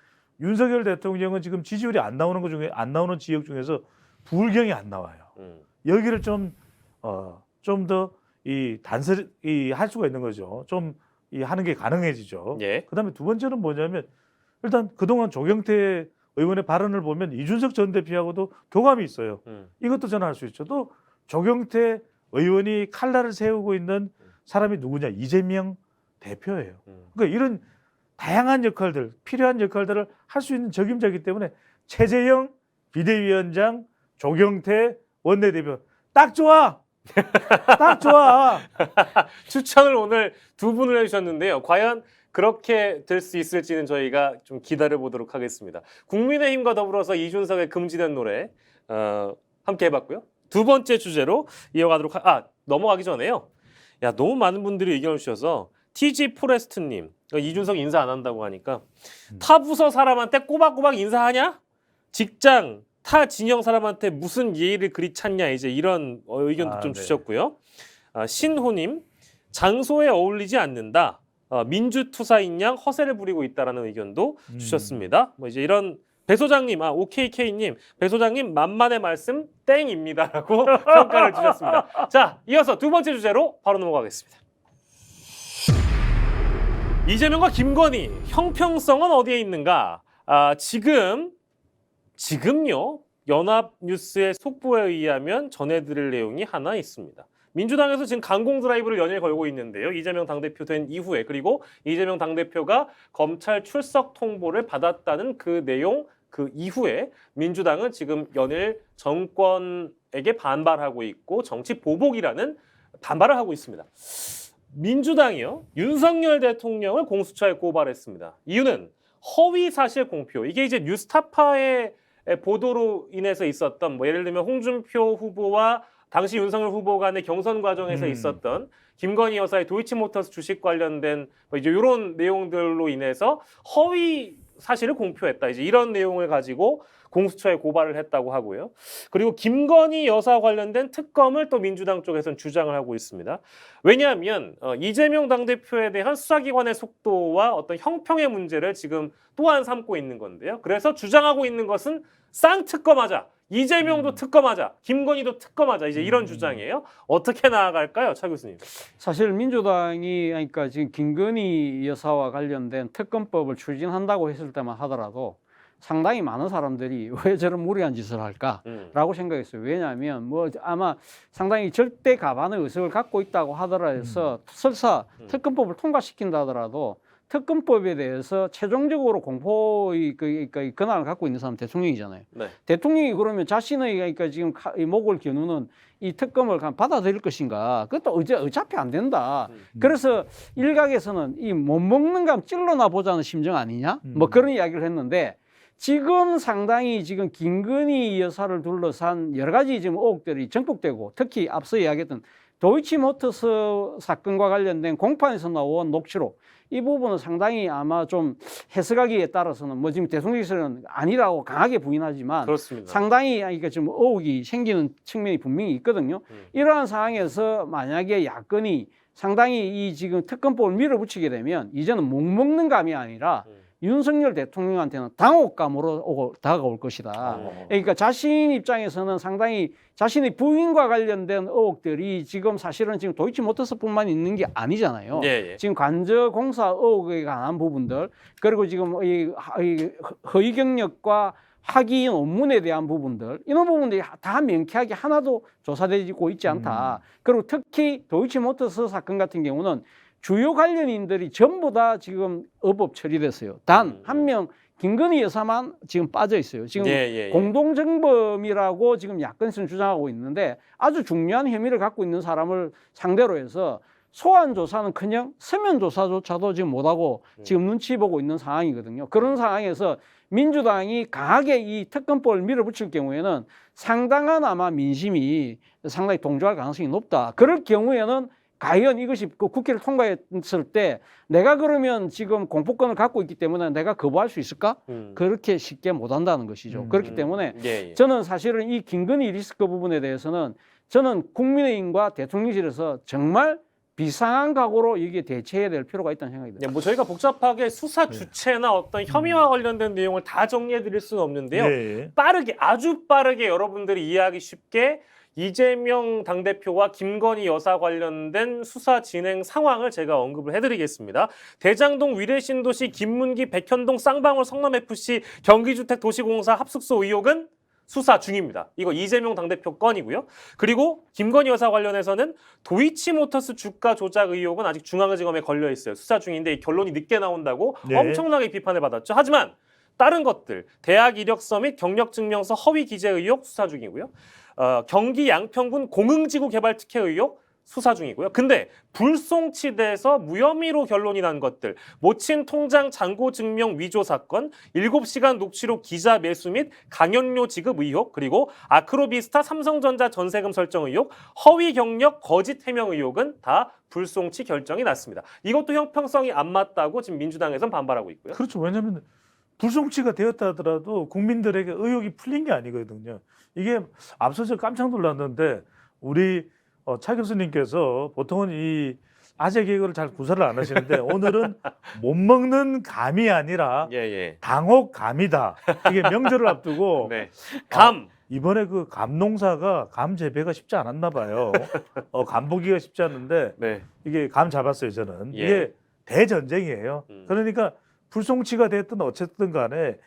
윤석열 대통령은 지금 지지율이 안 나오는 것 중에 안 나오는 지역 중에서 부울경이 안 나와요. 여기를 좀 더 이 단설이 할 수가 있는 거죠. 좀 이 하는 게 가능해지죠. 예. 그다음에 두 번째는 뭐냐면 일단 그동안 조경태 의원의 발언을 보면 이준석 전 대표하고도 교감이 있어요. 이것도 저는 할 수 있죠. 또 조경태 의원이 칼날을 세우고 있는 사람이 누구냐? 이재명 대표예요. 그러니까 이런 다양한 역할들, 필요한 역할들을 할 수 있는 적임자이기 때문에 최재형 비대위원장, 조경태 원내대표 딱 좋아. 딱 좋아. 추천을 오늘 두 분을 해주셨는데요. 과연 그렇게 될 수 있을지는 저희가 좀 기다려 보도록 하겠습니다. 국민의힘과 더불어서 이준석의 금지된 노래 함께 해봤고요. 두 번째 주제로 이어가도록 넘어가기 전에요. 야, 너무 많은 분들이 의견을 주셔서 TG 포레스트님 이준석 인사 안 한다고 하니까 타 부서 사람한테 꼬박꼬박 인사하냐? 직장 타 진영 사람한테 무슨 예의를 그리 찾냐 이제 이런 의견도 좀 네. 주셨고요. 신호님 장소에 어울리지 않는다. 민주투사인 양 허세를 부리고 있다라는 의견도 주셨습니다. 뭐 이제 이런 배 소장님, OKK님, 배 소장님 만만의 말씀 땡입니다라고 평가를 주셨습니다. 자, 이어서 두 번째 주제로 바로 넘어가겠습니다. 이재명과 김건희 형평성은 어디에 있는가? 지금요 연합뉴스의 속보에 의하면 전해드릴 내용이 하나 있습니다. 민주당에서 지금 강공 드라이브를 연일 걸고 있는데요. 이재명 당대표 된 이후에 그리고 이재명 당대표가 검찰 출석 통보를 받았다는 그 내용 그 이후에 민주당은 지금 연일 정권에게 반발하고 있고 정치 보복이라는 반발을 하고 있습니다. 민주당이요 윤석열 대통령을 공수처에 고발했습니다. 이유는 허위 사실 공표. 이게 이제 뉴스타파의 보도로 인해서 있었던 뭐 예를 들면 홍준표 후보와 당시 윤석열 후보 간의 경선 과정에서 있었던 김건희 여사의 도이치모터스 주식 관련된 뭐 이제 이런 내용들로 인해서 허위 사실을 공표했다. 이제 이런 내용을 가지고 공수처에 고발을 했다고 하고요. 그리고 김건희 여사 관련된 특검을 또 민주당 쪽에서는 주장을 하고 있습니다. 왜냐하면 이재명 당대표에 대한 수사기관의 속도와 어떤 형평의 문제를 지금 또한 삼고 있는 건데요. 그래서 주장하고 있는 것은 쌍특검하자. 이재명도 특검하자. 김건희도 특검하자. 이제 이런 주장이에요. 어떻게 나아갈까요, 차 교수님? 사실 민주당이 그러니까 지금 김건희 여사와 관련된 특검법을 추진한다고 했을 때만 하더라도 상당히 많은 사람들이 왜 저런 무리한 짓을 할까라고 생각했어요. 왜냐하면 뭐 아마 상당히 절대 가반의 의석을 갖고 있다고 하더라도 설사 특검법을 통과시킨다 하더라도 특검법에 대해서 최종적으로 공포의 그 권한을 갖고 있는 사람은 대통령이잖아요. 네. 대통령이 그러면 자신의 그러니까 지금 이 목을 겨누는 이 특검을 받아들일 것인가? 그것도 어차피 안 된다. 그래서 일각에서는 이 못 먹는 감 찔러나 보자는 심정 아니냐? 뭐 그런 이야기를 했는데 지금 상당히 지금 김건희 여사를 둘러싼 여러 가지 지금 의혹들이 전국되고 특히 앞서 이야기했던 도이치모터스 사건과 관련된 공판에서 나온 녹취록 이 부분은 상당히 아마 좀 해석하기에 따라서는 뭐 지금 대통령실은 아니라고 강하게 부인하지만 그렇습니다. 상당히 그러니까 좀 의혹이 생기는 측면이 분명히 있거든요. 이러한 상황에서 만약에 야권이 상당히 이 지금 특검법을 밀어붙이게 되면 이제는 못 먹는 감이 아니라 윤석열 대통령한테는 당혹감으로 다가올 것이다. 그러니까 자신 입장에서는 상당히 자신의 부인과 관련된 의혹들이 지금 사실은 지금 도이치모터스뿐만 있는 게 아니잖아요. 예, 예. 지금 관저공사 의혹에 관한 부분들 그리고 지금 이 허위 경력과 학위 논문에 대한 부분들 이런 부분들이 다 명쾌하게 하나도 조사되고 있지 않다. 그리고 특히 도이치모터스 사건 같은 경우는 주요 관련인들이 전부 다 지금 의법 처리됐어요. 단 한 명 김건희 여사만 지금 빠져 있어요. 지금 공동정범이라고 지금 야권에서는 주장하고 있는데 아주 중요한 혐의를 갖고 있는 사람을 상대로 해서 소환 조사는커녕 서면 조사조차도 지금 못하고 지금 눈치 보고 있는 상황이거든요. 그런 상황에서 민주당이 강하게 이 특검법을 밀어붙일 경우에는 상당한 아마 민심이 상당히 동조할 가능성이 높다. 그럴 경우에는 과연 이것이 그 국회를 통과했을 때 내가 그러면 지금 공포권을 갖고 있기 때문에 내가 거부할 수 있을까? 그렇게 쉽게 못한다는 것이죠. 그렇기 때문에 저는 사실은 이 김건희 리스크 부분에 대해서는 저는 국민의힘과 대통령실에서 정말 비상한 각오로 이게 대처해야 될 필요가 있다는 생각이 듭니다. 뭐 저희가 복잡하게 수사 주체나 어떤 혐의와 관련된 내용을 다 정리해 드릴 수는 없는데요. 빠르게 아주 빠르게 여러분들이 이해하기 쉽게 이재명 당대표와 김건희 여사 관련된 수사 진행 상황을 제가 언급을 해드리겠습니다. 대장동 위례신도시 김문기 백현동 쌍방울 성남FC 경기주택도시공사 합숙소 의혹은 수사 중입니다. 이거 이재명 당대표 건이고요. 그리고 김건희 여사 관련해서는 도이치모터스 주가 조작 의혹은 아직 중앙지검에 걸려 있어요. 수사 중인데 이 결론이 늦게 나온다고 엄청나게 비판을 받았죠. 하지만 다른 것들, 대학 이력서 및 경력증명서 허위 기재 의혹 수사 중이고요. 경기 양평군 공흥지구 개발 특혜 의혹 수사 중이고요. 근데 불송치대에서 무혐의로 결론이 난 것들, 모친 통장 잔고 증명 위조 사건, 7시간 녹취록 기자 매수 및 강연료 지급 의혹, 그리고 아크로비스타 삼성전자 전세금 설정 의혹, 허위 경력 거짓 해명 의혹은 다 불송치 결정이 났습니다. 이것도 형평성이 안 맞다고 지금 민주당에서는 반발하고 있고요. 그렇죠. 왜냐하면 불송치가 되었다 하더라도 국민들에게 의혹이 풀린 게 아니거든요. 이게 앞서서 깜짝 놀랐는데 우리 차 교수님께서 보통은 이 아재 개그를 잘 구사를 안 하시는데 오늘은 못 먹는 감이 아니라 당혹감이다. 이게 명절을 앞두고 감. 이번에 그 감 농사가 감 재배가 쉽지 않았나 봐요. 감 보기가 쉽지 않은데 이게 감 잡았어요 저는. 이게 대전쟁이에요. 그러니까 불송치가 됐든 어쨌든 간에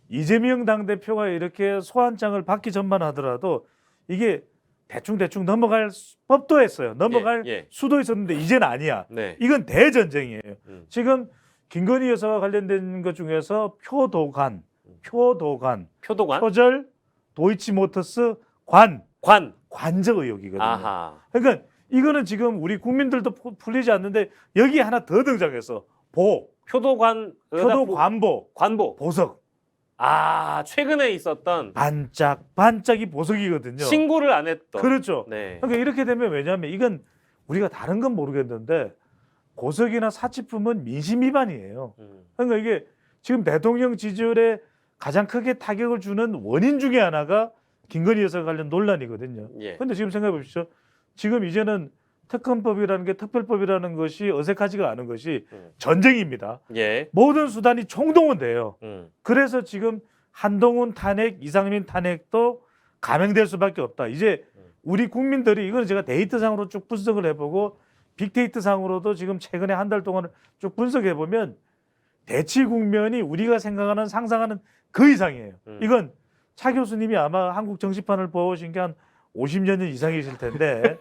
이재명 당대표가 이렇게 소환장을 받기 전만 하더라도 이게 대충 넘어갈 법도 했어요. 넘어갈 수도 있었는데 이제는 아니야. 이건 대전쟁이에요. 지금 김건희 여사와 관련된 것 중에서 표도관, 표절, 도이치모터스 관저 의혹이거든요. 그러니까 이거는 지금 우리 국민들도 풀리지 않는데 여기 하나 더 등장해서 표도관보, 보석. 최근에 있었던 반짝반짝이 보석이거든요. 신고를 안 했던. 그렇죠. 네. 그러니까 이렇게 되면 왜냐하면 이건 우리가 다른 건 모르겠는데 보석이나 사치품은 민심 위반이에요. 그러니까 이게 지금 대통령 지지율에 가장 크게 타격을 주는 원인 중에 하나가 김건희 여사 관련 논란이거든요. 예. 그런데 지금 생각해 보십시오. 지금 이제는 특검법이라는 게 특별법이라는 것이 어색하지가 않은 것이 전쟁입니다. 예. 모든 수단이 총동원돼요. 음. 그래서 지금 한동훈 탄핵, 이상민 탄핵도 감행될 수밖에 없다. 이제 우리 국민들이 이거는 제가 데이터상으로 쭉 분석을 해보고 빅데이터상으로도 지금 최근에 한 달 동안을 쭉 분석해 보면 대치 국면이 우리가 생각하는 상상하는 그 이상이에요. 이건 차 교수님이 아마 한국 정치판을 보신 게 한 50년 이상이실 텐데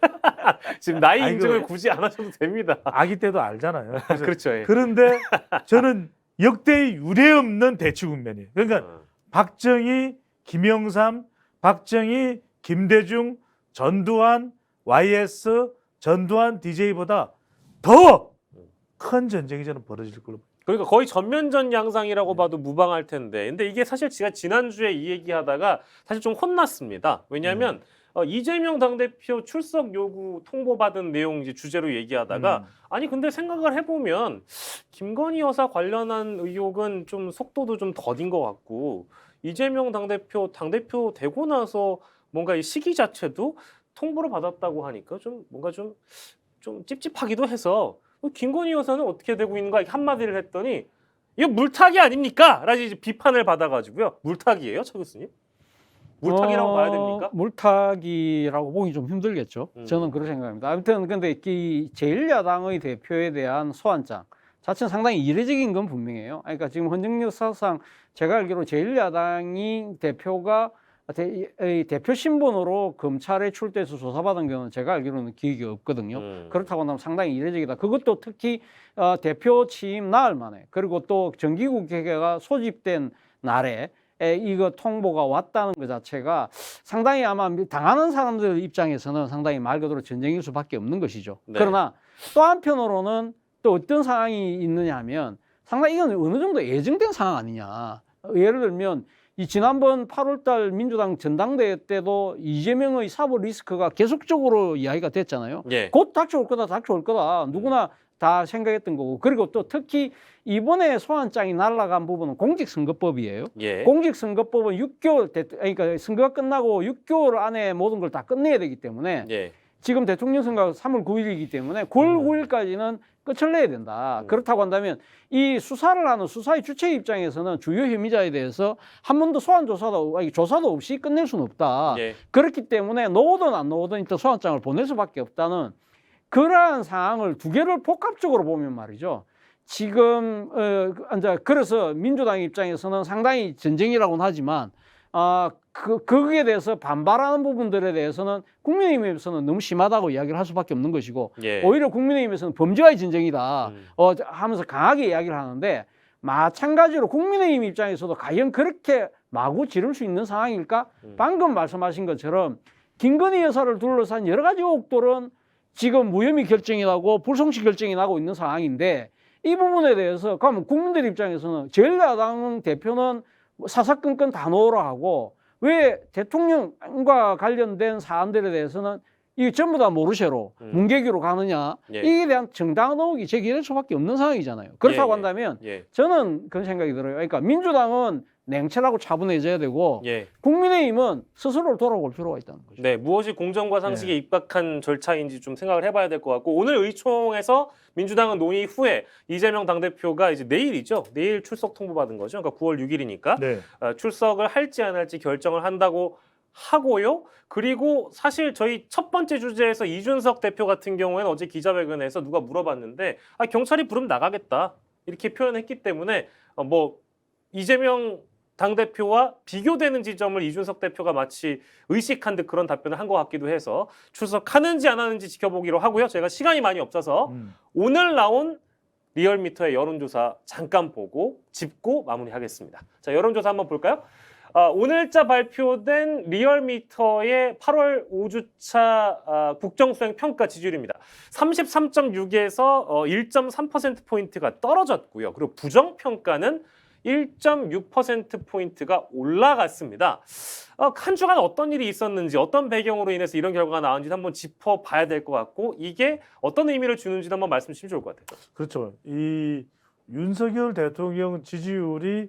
지금 나이 아이고. 인증을 굳이 안 하셔도 됩니다. 아기 때도 알잖아요. 그래서 그렇죠. 예. 그런데 저는 역대 유례 없는 대치 국면이에요. 그러니까 박정희, 김영삼, 박정희, 김대중, 전두환, YS, 전두환, DJ보다 더 큰 전쟁이 저는 벌어질 걸로. 그러니까 거의 전면전 양상이라고 봐도 무방할 텐데. 근데 이게 사실 제가 지난주에 이 얘기하다가 사실 좀 혼났습니다. 왜냐하면 이재명 당대표 출석 요구 통보받은 내용 이제 주제로 얘기하다가 아니 근데 생각을 해보면 김건희 여사 관련한 의혹은 좀 속도도 좀 더딘 것 같고 이재명 당대표 되고 나서 뭔가 이 시기 자체도 통보를 받았다고 하니까 좀 뭔가 좀 찝찝하기도 해서 김건희 여사는 어떻게 되고 있는가 이렇게 한마디를 했더니 이거 물타기 아닙니까? 라지 이제 비판을 받아가지고요. 물타기예요, 차 교수님? 물타기라고 봐야 됩니까? 물타기라고 보기 좀 힘들겠죠. 저는 그렇게 생각합니다. 아무튼 근데 이 제1야당의 대표에 대한 소환장 자체는 상당히 이례적인 건 분명해요. 그러니까 지금 헌정 역사상 제가 알기로 제1야당이 대표가 대표 신분으로 검찰에 출두해서 조사받은 경우는 제가 알기로는 기억이 없거든요. 그렇다고 하면 상당히 이례적이다. 그것도 특히 대표 취임 나흘 만에 그리고 또 정기국회가 소집된 날에 이거 통보가 왔다는 것 자체가 상당히 아마 당하는 사람들 입장에서는 상당히 말 그대로 전쟁일 수밖에 없는 것이죠. 네. 그러나 또 한편으로는 또 어떤 상황이 있느냐 하면 상당히 이건 어느 정도 예정된 상황 아니냐. 예를 들면 이 지난번 8월달 민주당 전당대회 때도 이재명의 사법 리스크가 계속적으로 이야기가 됐잖아요. 예. 곧 닥쳐올 거다. 누구나 다 생각했던 거고. 그리고 또 특히 이번에 소환장이 날아간 부분은 공직선거법이에요. 예. 공직선거법은 6개월, 그러니까 선거가 끝나고 6개월 안에 모든 걸 다 끝내야 되기 때문에 예. 지금 대통령 선거가 3월 9일이기 때문에 9월 9일까지는 끝을 내야 된다. 그렇다고 한다면 이 수사를 하는 수사의 주체 입장에서는 주요 혐의자에 대해서 한 번도 소환 조사도 없이 끝낼 수는 없다. 예. 그렇기 때문에 넣어든 안 넣어든 일단 소환장을 보낼 수밖에 없다는 그러한 상황을 두 개를 복합적으로 보면 말이죠. 지금 이제 그래서 민주당 입장에서는 상당히 전쟁이라고는 하지만 거기에 대해서 반발하는 부분들에 대해서는 국민의힘에서는 너무 심하다고 이야기를 할 수밖에 없는 것이고 예. 오히려 국민의힘에서는 범죄와의 전쟁이다 하면서 강하게 이야기를 하는데 마찬가지로 국민의힘 입장에서도 과연 그렇게 마구 지를 수 있는 상황일까? 방금 말씀하신 것처럼 김건희 여사를 둘러싼 여러 가지 의혹들은 지금 무혐의 결정이 나고 불송치 결정이 나고 있는 상황인데 이 부분에 대해서 그러면 국민들 입장에서는 제1야당 대표는 사사건건 다 놓으라 하고 왜 대통령과 관련된 사안들에 대해서는 이 전부 다 모르쇠로 문개기로 가느냐 예. 이에 대한 정당한 의혹이 제기될 수밖에 없는 상황이잖아요. 그렇다고 예. 한다면 예. 저는 그런 생각이 들어요. 그러니까 민주당은 냉철하고 차분해져야 되고 예. 국민의힘은 스스로 돌아볼 필요가 있다는 거죠. 네, 무엇이 공정과 상식에 입각한 절차인지 좀 생각을 해봐야 될 것 같고 오늘 의총에서 민주당은 논의 후에 이재명 당대표가 이제 내일이죠. 내일 출석 통보받은 거죠. 그러니까 9월 6일이니까 네. 출석을 할지 안 할지 결정을 한다고 하고요. 그리고 사실 저희 첫 번째 주제에서 이준석 대표 같은 경우에는 어제 기자회견에서 누가 물어봤는데 경찰이 부르면 나가겠다 이렇게 표현했기 때문에 뭐 이재명 당대표와 비교되는 지점을 이준석 대표가 마치 의식한 듯 그런 답변을 한 것 같기도 해서 출석하는지 안 하는지 지켜보기로 하고요. 제가 시간이 많이 없어서 오늘 나온 리얼미터의 여론조사 잠깐 보고 짚고 마무리하겠습니다. 자, 여론조사 한번 볼까요? 오늘자 발표된 리얼미터의 8월 5주차 국정수행 평가 지지율입니다. 33.6에서 1.3%포인트가 떨어졌고요. 그리고 부정평가는 1.6%포인트가 올라갔습니다. 한 주간 어떤 일이 있었는지 어떤 배경으로 인해서 이런 결과가 나온지 한번 짚어봐야 될 것 같고 이게 어떤 의미를 주는지 한번 말씀 주시면 좋을 것 같아요. 그렇죠. 이 윤석열 대통령 지지율이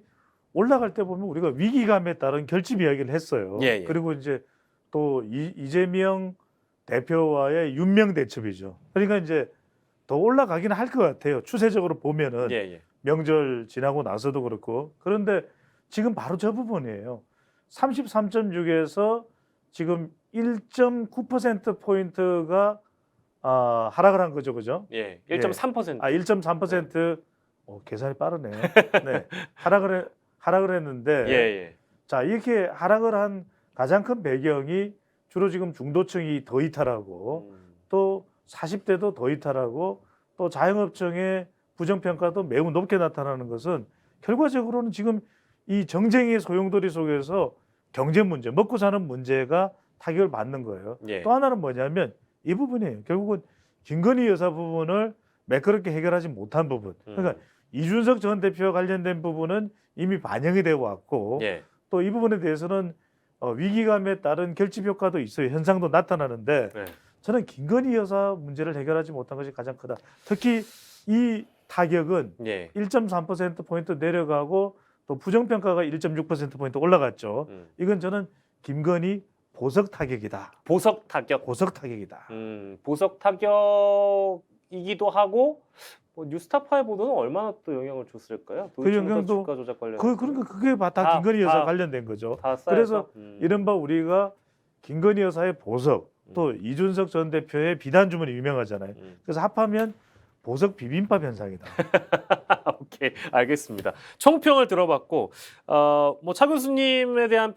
올라갈 때 보면 우리가 위기감에 따른 결집 이야기를 했어요. 예, 예. 그리고 이제 또 이재명 대표와의 윤명 대첩이죠. 그러니까 이제 더 올라가긴 할 것 같아요. 추세적으로 보면은 예, 예. 명절 지나고 나서도 그렇고. 그런데 지금 바로 저 부분이에요. 33.6에서 지금 1.9%포인트가 하락을 한 거죠. 그죠? 예, 1.3%. 1.3%. 계산이 빠르네. 네. 하락을 했는데 예, 예. 자, 이렇게 하락을 한 가장 큰 배경이 주로 지금 중도층이 더 이탈하고 또 40대도 더 이탈하고 또 자영업층의 부정평가도 매우 높게 나타나는 것은 결과적으로는 지금 이 정쟁의 소용돌이 속에서 경제 문제, 먹고 사는 문제가 타격을 받는 거예요. 예. 또 하나는 뭐냐면 이 부분이에요. 결국은 김건희 여사 부분을 매끄럽게 해결하지 못한 부분. 그러니까 이준석 전 대표와 관련된 부분은 이미 반영이 되어 왔고 예. 또 이 부분에 대해서는 위기감에 따른 결집 효과도 있어요. 현상도 나타나는데 네. 저는 김건희 여사 문제를 해결하지 못한 것이 가장 크다. 특히 이 타격은 예. 1.3%포인트 내려가고 또 부정평가가 1.6%포인트 올라갔죠. 이건 저는 김건희 보석 타격이다. 보석 타격. 보석 타격이다. 보석 타격이기도 하고 뭐 뉴스타파의 보도는 얼마나 또 영향을 줬을까요? 그 영향도- 주가 조작 관련. 그러니까 그게 다 다- 김건희 여사 다- 관련된 거죠. 다 그래서 쌓여서? 이른바 우리가 김건희 여사의 보석 또 이준석 전 대표의 비단 주문이 유명하잖아요. 그래서 합하면 보석 비빔밥 현상이다. 오케이, 알겠습니다. 총평을 들어봤고, 뭐 차 교수님에 대한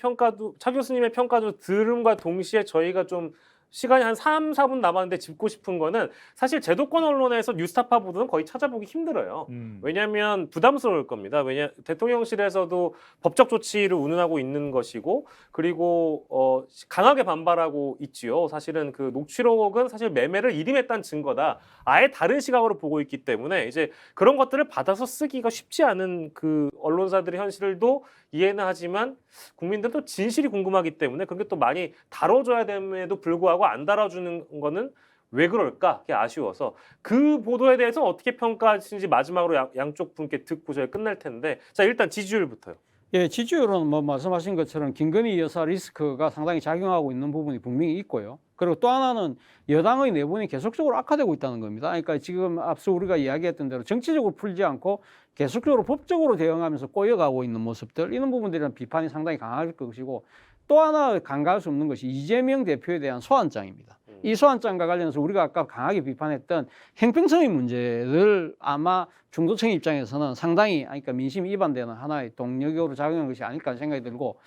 차 교수님의 평가도 들음과 동시에 저희가 좀 시간이 한 3, 4분 남았는데 짚고 싶은 거는 사실 제도권 언론에서 뉴스타파 보도는 거의 찾아보기 힘들어요. 왜냐하면 부담스러울 겁니다. 대통령실에서도 법적 조치를 운운하고 있는 것이고, 그리고 강하게 반발하고 있지요. 사실은 그 녹취록은 사실 매매를 일임했다는 증거다. 아예 다른 시각으로 보고 있기 때문에 이제 그런 것들을 받아서 쓰기가 쉽지 않은 그 언론사들의 현실도 이해는 하지만 국민들도 진실이 궁금하기 때문에 그게 또 많이 다뤄줘야 됨에도 불구하고 안 다뤄주는 거는 왜 그럴까? 그게 아쉬워서 그 보도에 대해서 어떻게 평가하시는지 마지막으로 양쪽 분께 듣고 저희 끝날 텐데 자 일단 지지율부터요. 예, 지지율은 뭐 말씀하신 것처럼 김건희 여사 리스크가 상당히 작용하고 있는 부분이 분명히 있고요. 그리고 또 하나는 여당의 내분이 계속적으로 악화되고 있다는 겁니다. 그러니까 지금 앞서 우리가 이야기했던 대로 정치적으로 풀지 않고 계속적으로 법적으로 대응하면서 꼬여가고 있는 모습들 이런 부분들에 대한 비판이 상당히 강할 것이고 또 하나 간과할 수 없는 것이 이재명 대표에 대한 소환장입니다. 이 소환장과 관련해서 우리가 아까 강하게 비판했던 형평성의 문제를 아마 중도층 입장에서는 상당히 그러니까 민심이 위반되는 하나의 동력으로 작용한 것이 아닐까 하는 생각이 들고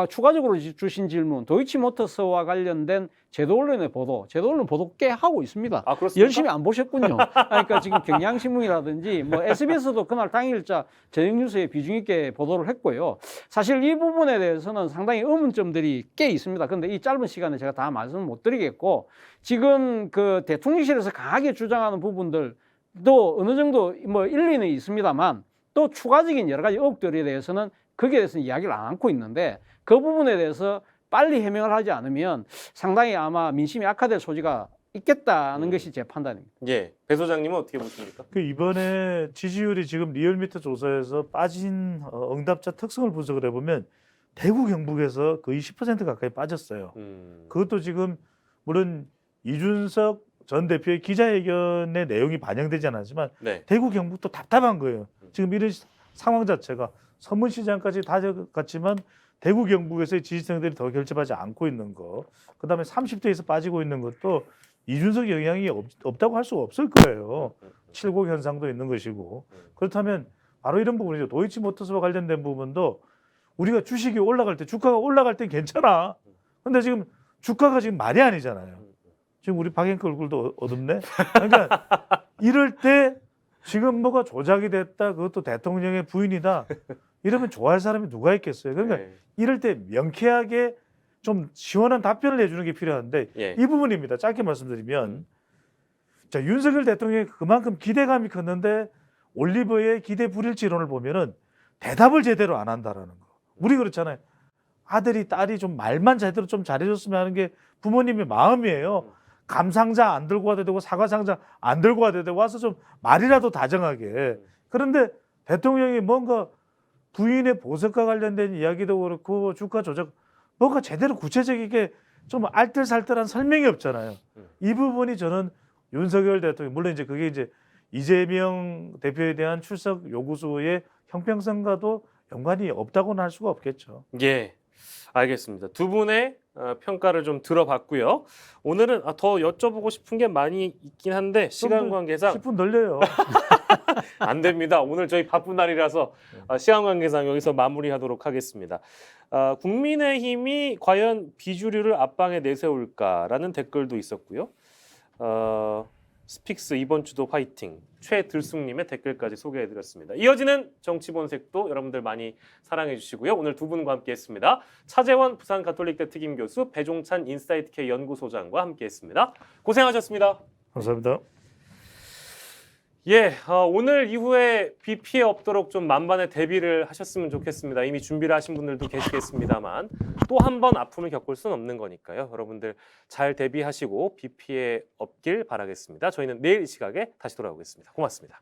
추가적으로 주신 질문 도이치모터스와 관련된 제도 언론의 보도, 제도 언론 보도 꽤 하고 있습니다. 아, 그렇습니까? 열심히 안 보셨군요. 그러니까 지금 경향신문이라든지 뭐 SBS도 그날 당일자 저녁뉴스에 비중 있게 보도를 했고요. 사실 이 부분에 대해서는 상당히 의문점들이 꽤 있습니다. 그런데 이 짧은 시간에 제가 다 말씀을 못 드리겠고 지금 그 대통령실에서 강하게 주장하는 부분들도 어느 정도 뭐 일리는 있습니다만 또 추가적인 여러 가지 의혹들에 대해서는 거기에 대해서는 이야기를 안 하고 있는데 그 부분에 대해서 빨리 해명을 하지 않으면 상당히 아마 민심이 악화될 소지가 있겠다는 것이 제 판단입니다. 예, 배 소장님은 어떻게 보십니까? 그 이번에 지지율이 지금 리얼미터 조사에서 빠진 응답자 특성을 분석을 해보면 대구 경북에서 거의 10% 가까이 빠졌어요. 그것도 지금 물론 이준석 전 대표의 기자회견의 내용이 반영되지 않았지만 네. 대구 경북도 답답한 거예요. 지금 이런 상황 자체가 서문시장까지 다 갔지만 대구 경북에서의 지지층들이 더 결집하지 않고 있는 거. 그다음에 30대에서 빠지고 있는 것도 이준석 영향이 없다고 할 수가 없을 거예요. 칠곡 현상도 있는 것이고. 그렇다면 바로 이런 부분이죠. 도이치모터스와 관련된 부분도 우리가 주식이 올라갈 때 주가가 올라갈 땐 괜찮아. 근데 지금 주가가 지금 말이 아니잖아요. 지금 우리 박앵커 얼굴도 어둡네. 그러니까 이럴 때 지금 뭐가 조작이 됐다. 그것도 대통령의 부인이다. 이러면 좋아할 사람이 누가 있겠어요. 그러니까 네. 이럴 때 명쾌하게 좀 시원한 답변을 해주는 게 필요한데 예. 이 부분입니다. 짧게 말씀드리면 자 윤석열 대통령이 그만큼 기대감이 컸는데 올리버의 기대 불일치론을 보면은 대답을 제대로 안 한다라는 거. 우리 그렇잖아요. 아들이 딸이 좀 말만 제대로 좀 잘해줬으면 하는 게 부모님의 마음이에요. 감상자 안 들고 와도 되고 사과상자 안 들고 와도 되고 와서 좀 말이라도 다정하게. 그런데 대통령이 뭔가 부인의 보석과 관련된 이야기도 그렇고 주가 조작 뭔가 제대로 구체적이게 좀 알뜰살뜰한 설명이 없잖아요. 이 부분이 저는 윤석열 대통령 물론 이제 그게 이제 이재명 대표에 대한 출석 요구서의 형평성과도 연관이 없다고는 할 수가 없겠죠. 예, 알겠습니다. 두 분의 평가를 좀 들어봤고요. 오늘은 더 여쭤보고 싶은 게 많이 있긴 한데 시간 관계상 10분 늘려요. 안 됩니다. 오늘 저희 바쁜 날이라서 시간 관계상 여기서 마무리하도록 하겠습니다. 국민의힘이 과연 비주류를 앞방에 내세울까라는 댓글도 있었고요. 스픽스 이번 주도 화이팅 최들숙님의 댓글까지 소개해드렸습니다. 이어지는 정치본색도 여러분들 많이 사랑해 주시고요. 오늘 두 분과 함께했습니다. 차재원 부산가톨릭대 특임교수, 배종찬 인사이트K 연구소장과 함께했습니다. 고생하셨습니다. 감사합니다. 예, 오늘 이후에 비 피해 없도록 좀 만반의 대비를 하셨으면 좋겠습니다. 이미 준비를 하신 분들도 계시겠습니다만 또 한 번 아픔을 겪을 수는 없는 거니까요. 여러분들 잘 대비하시고 비 피해 없길 바라겠습니다. 저희는 내일 이 시각에 다시 돌아오겠습니다. 고맙습니다.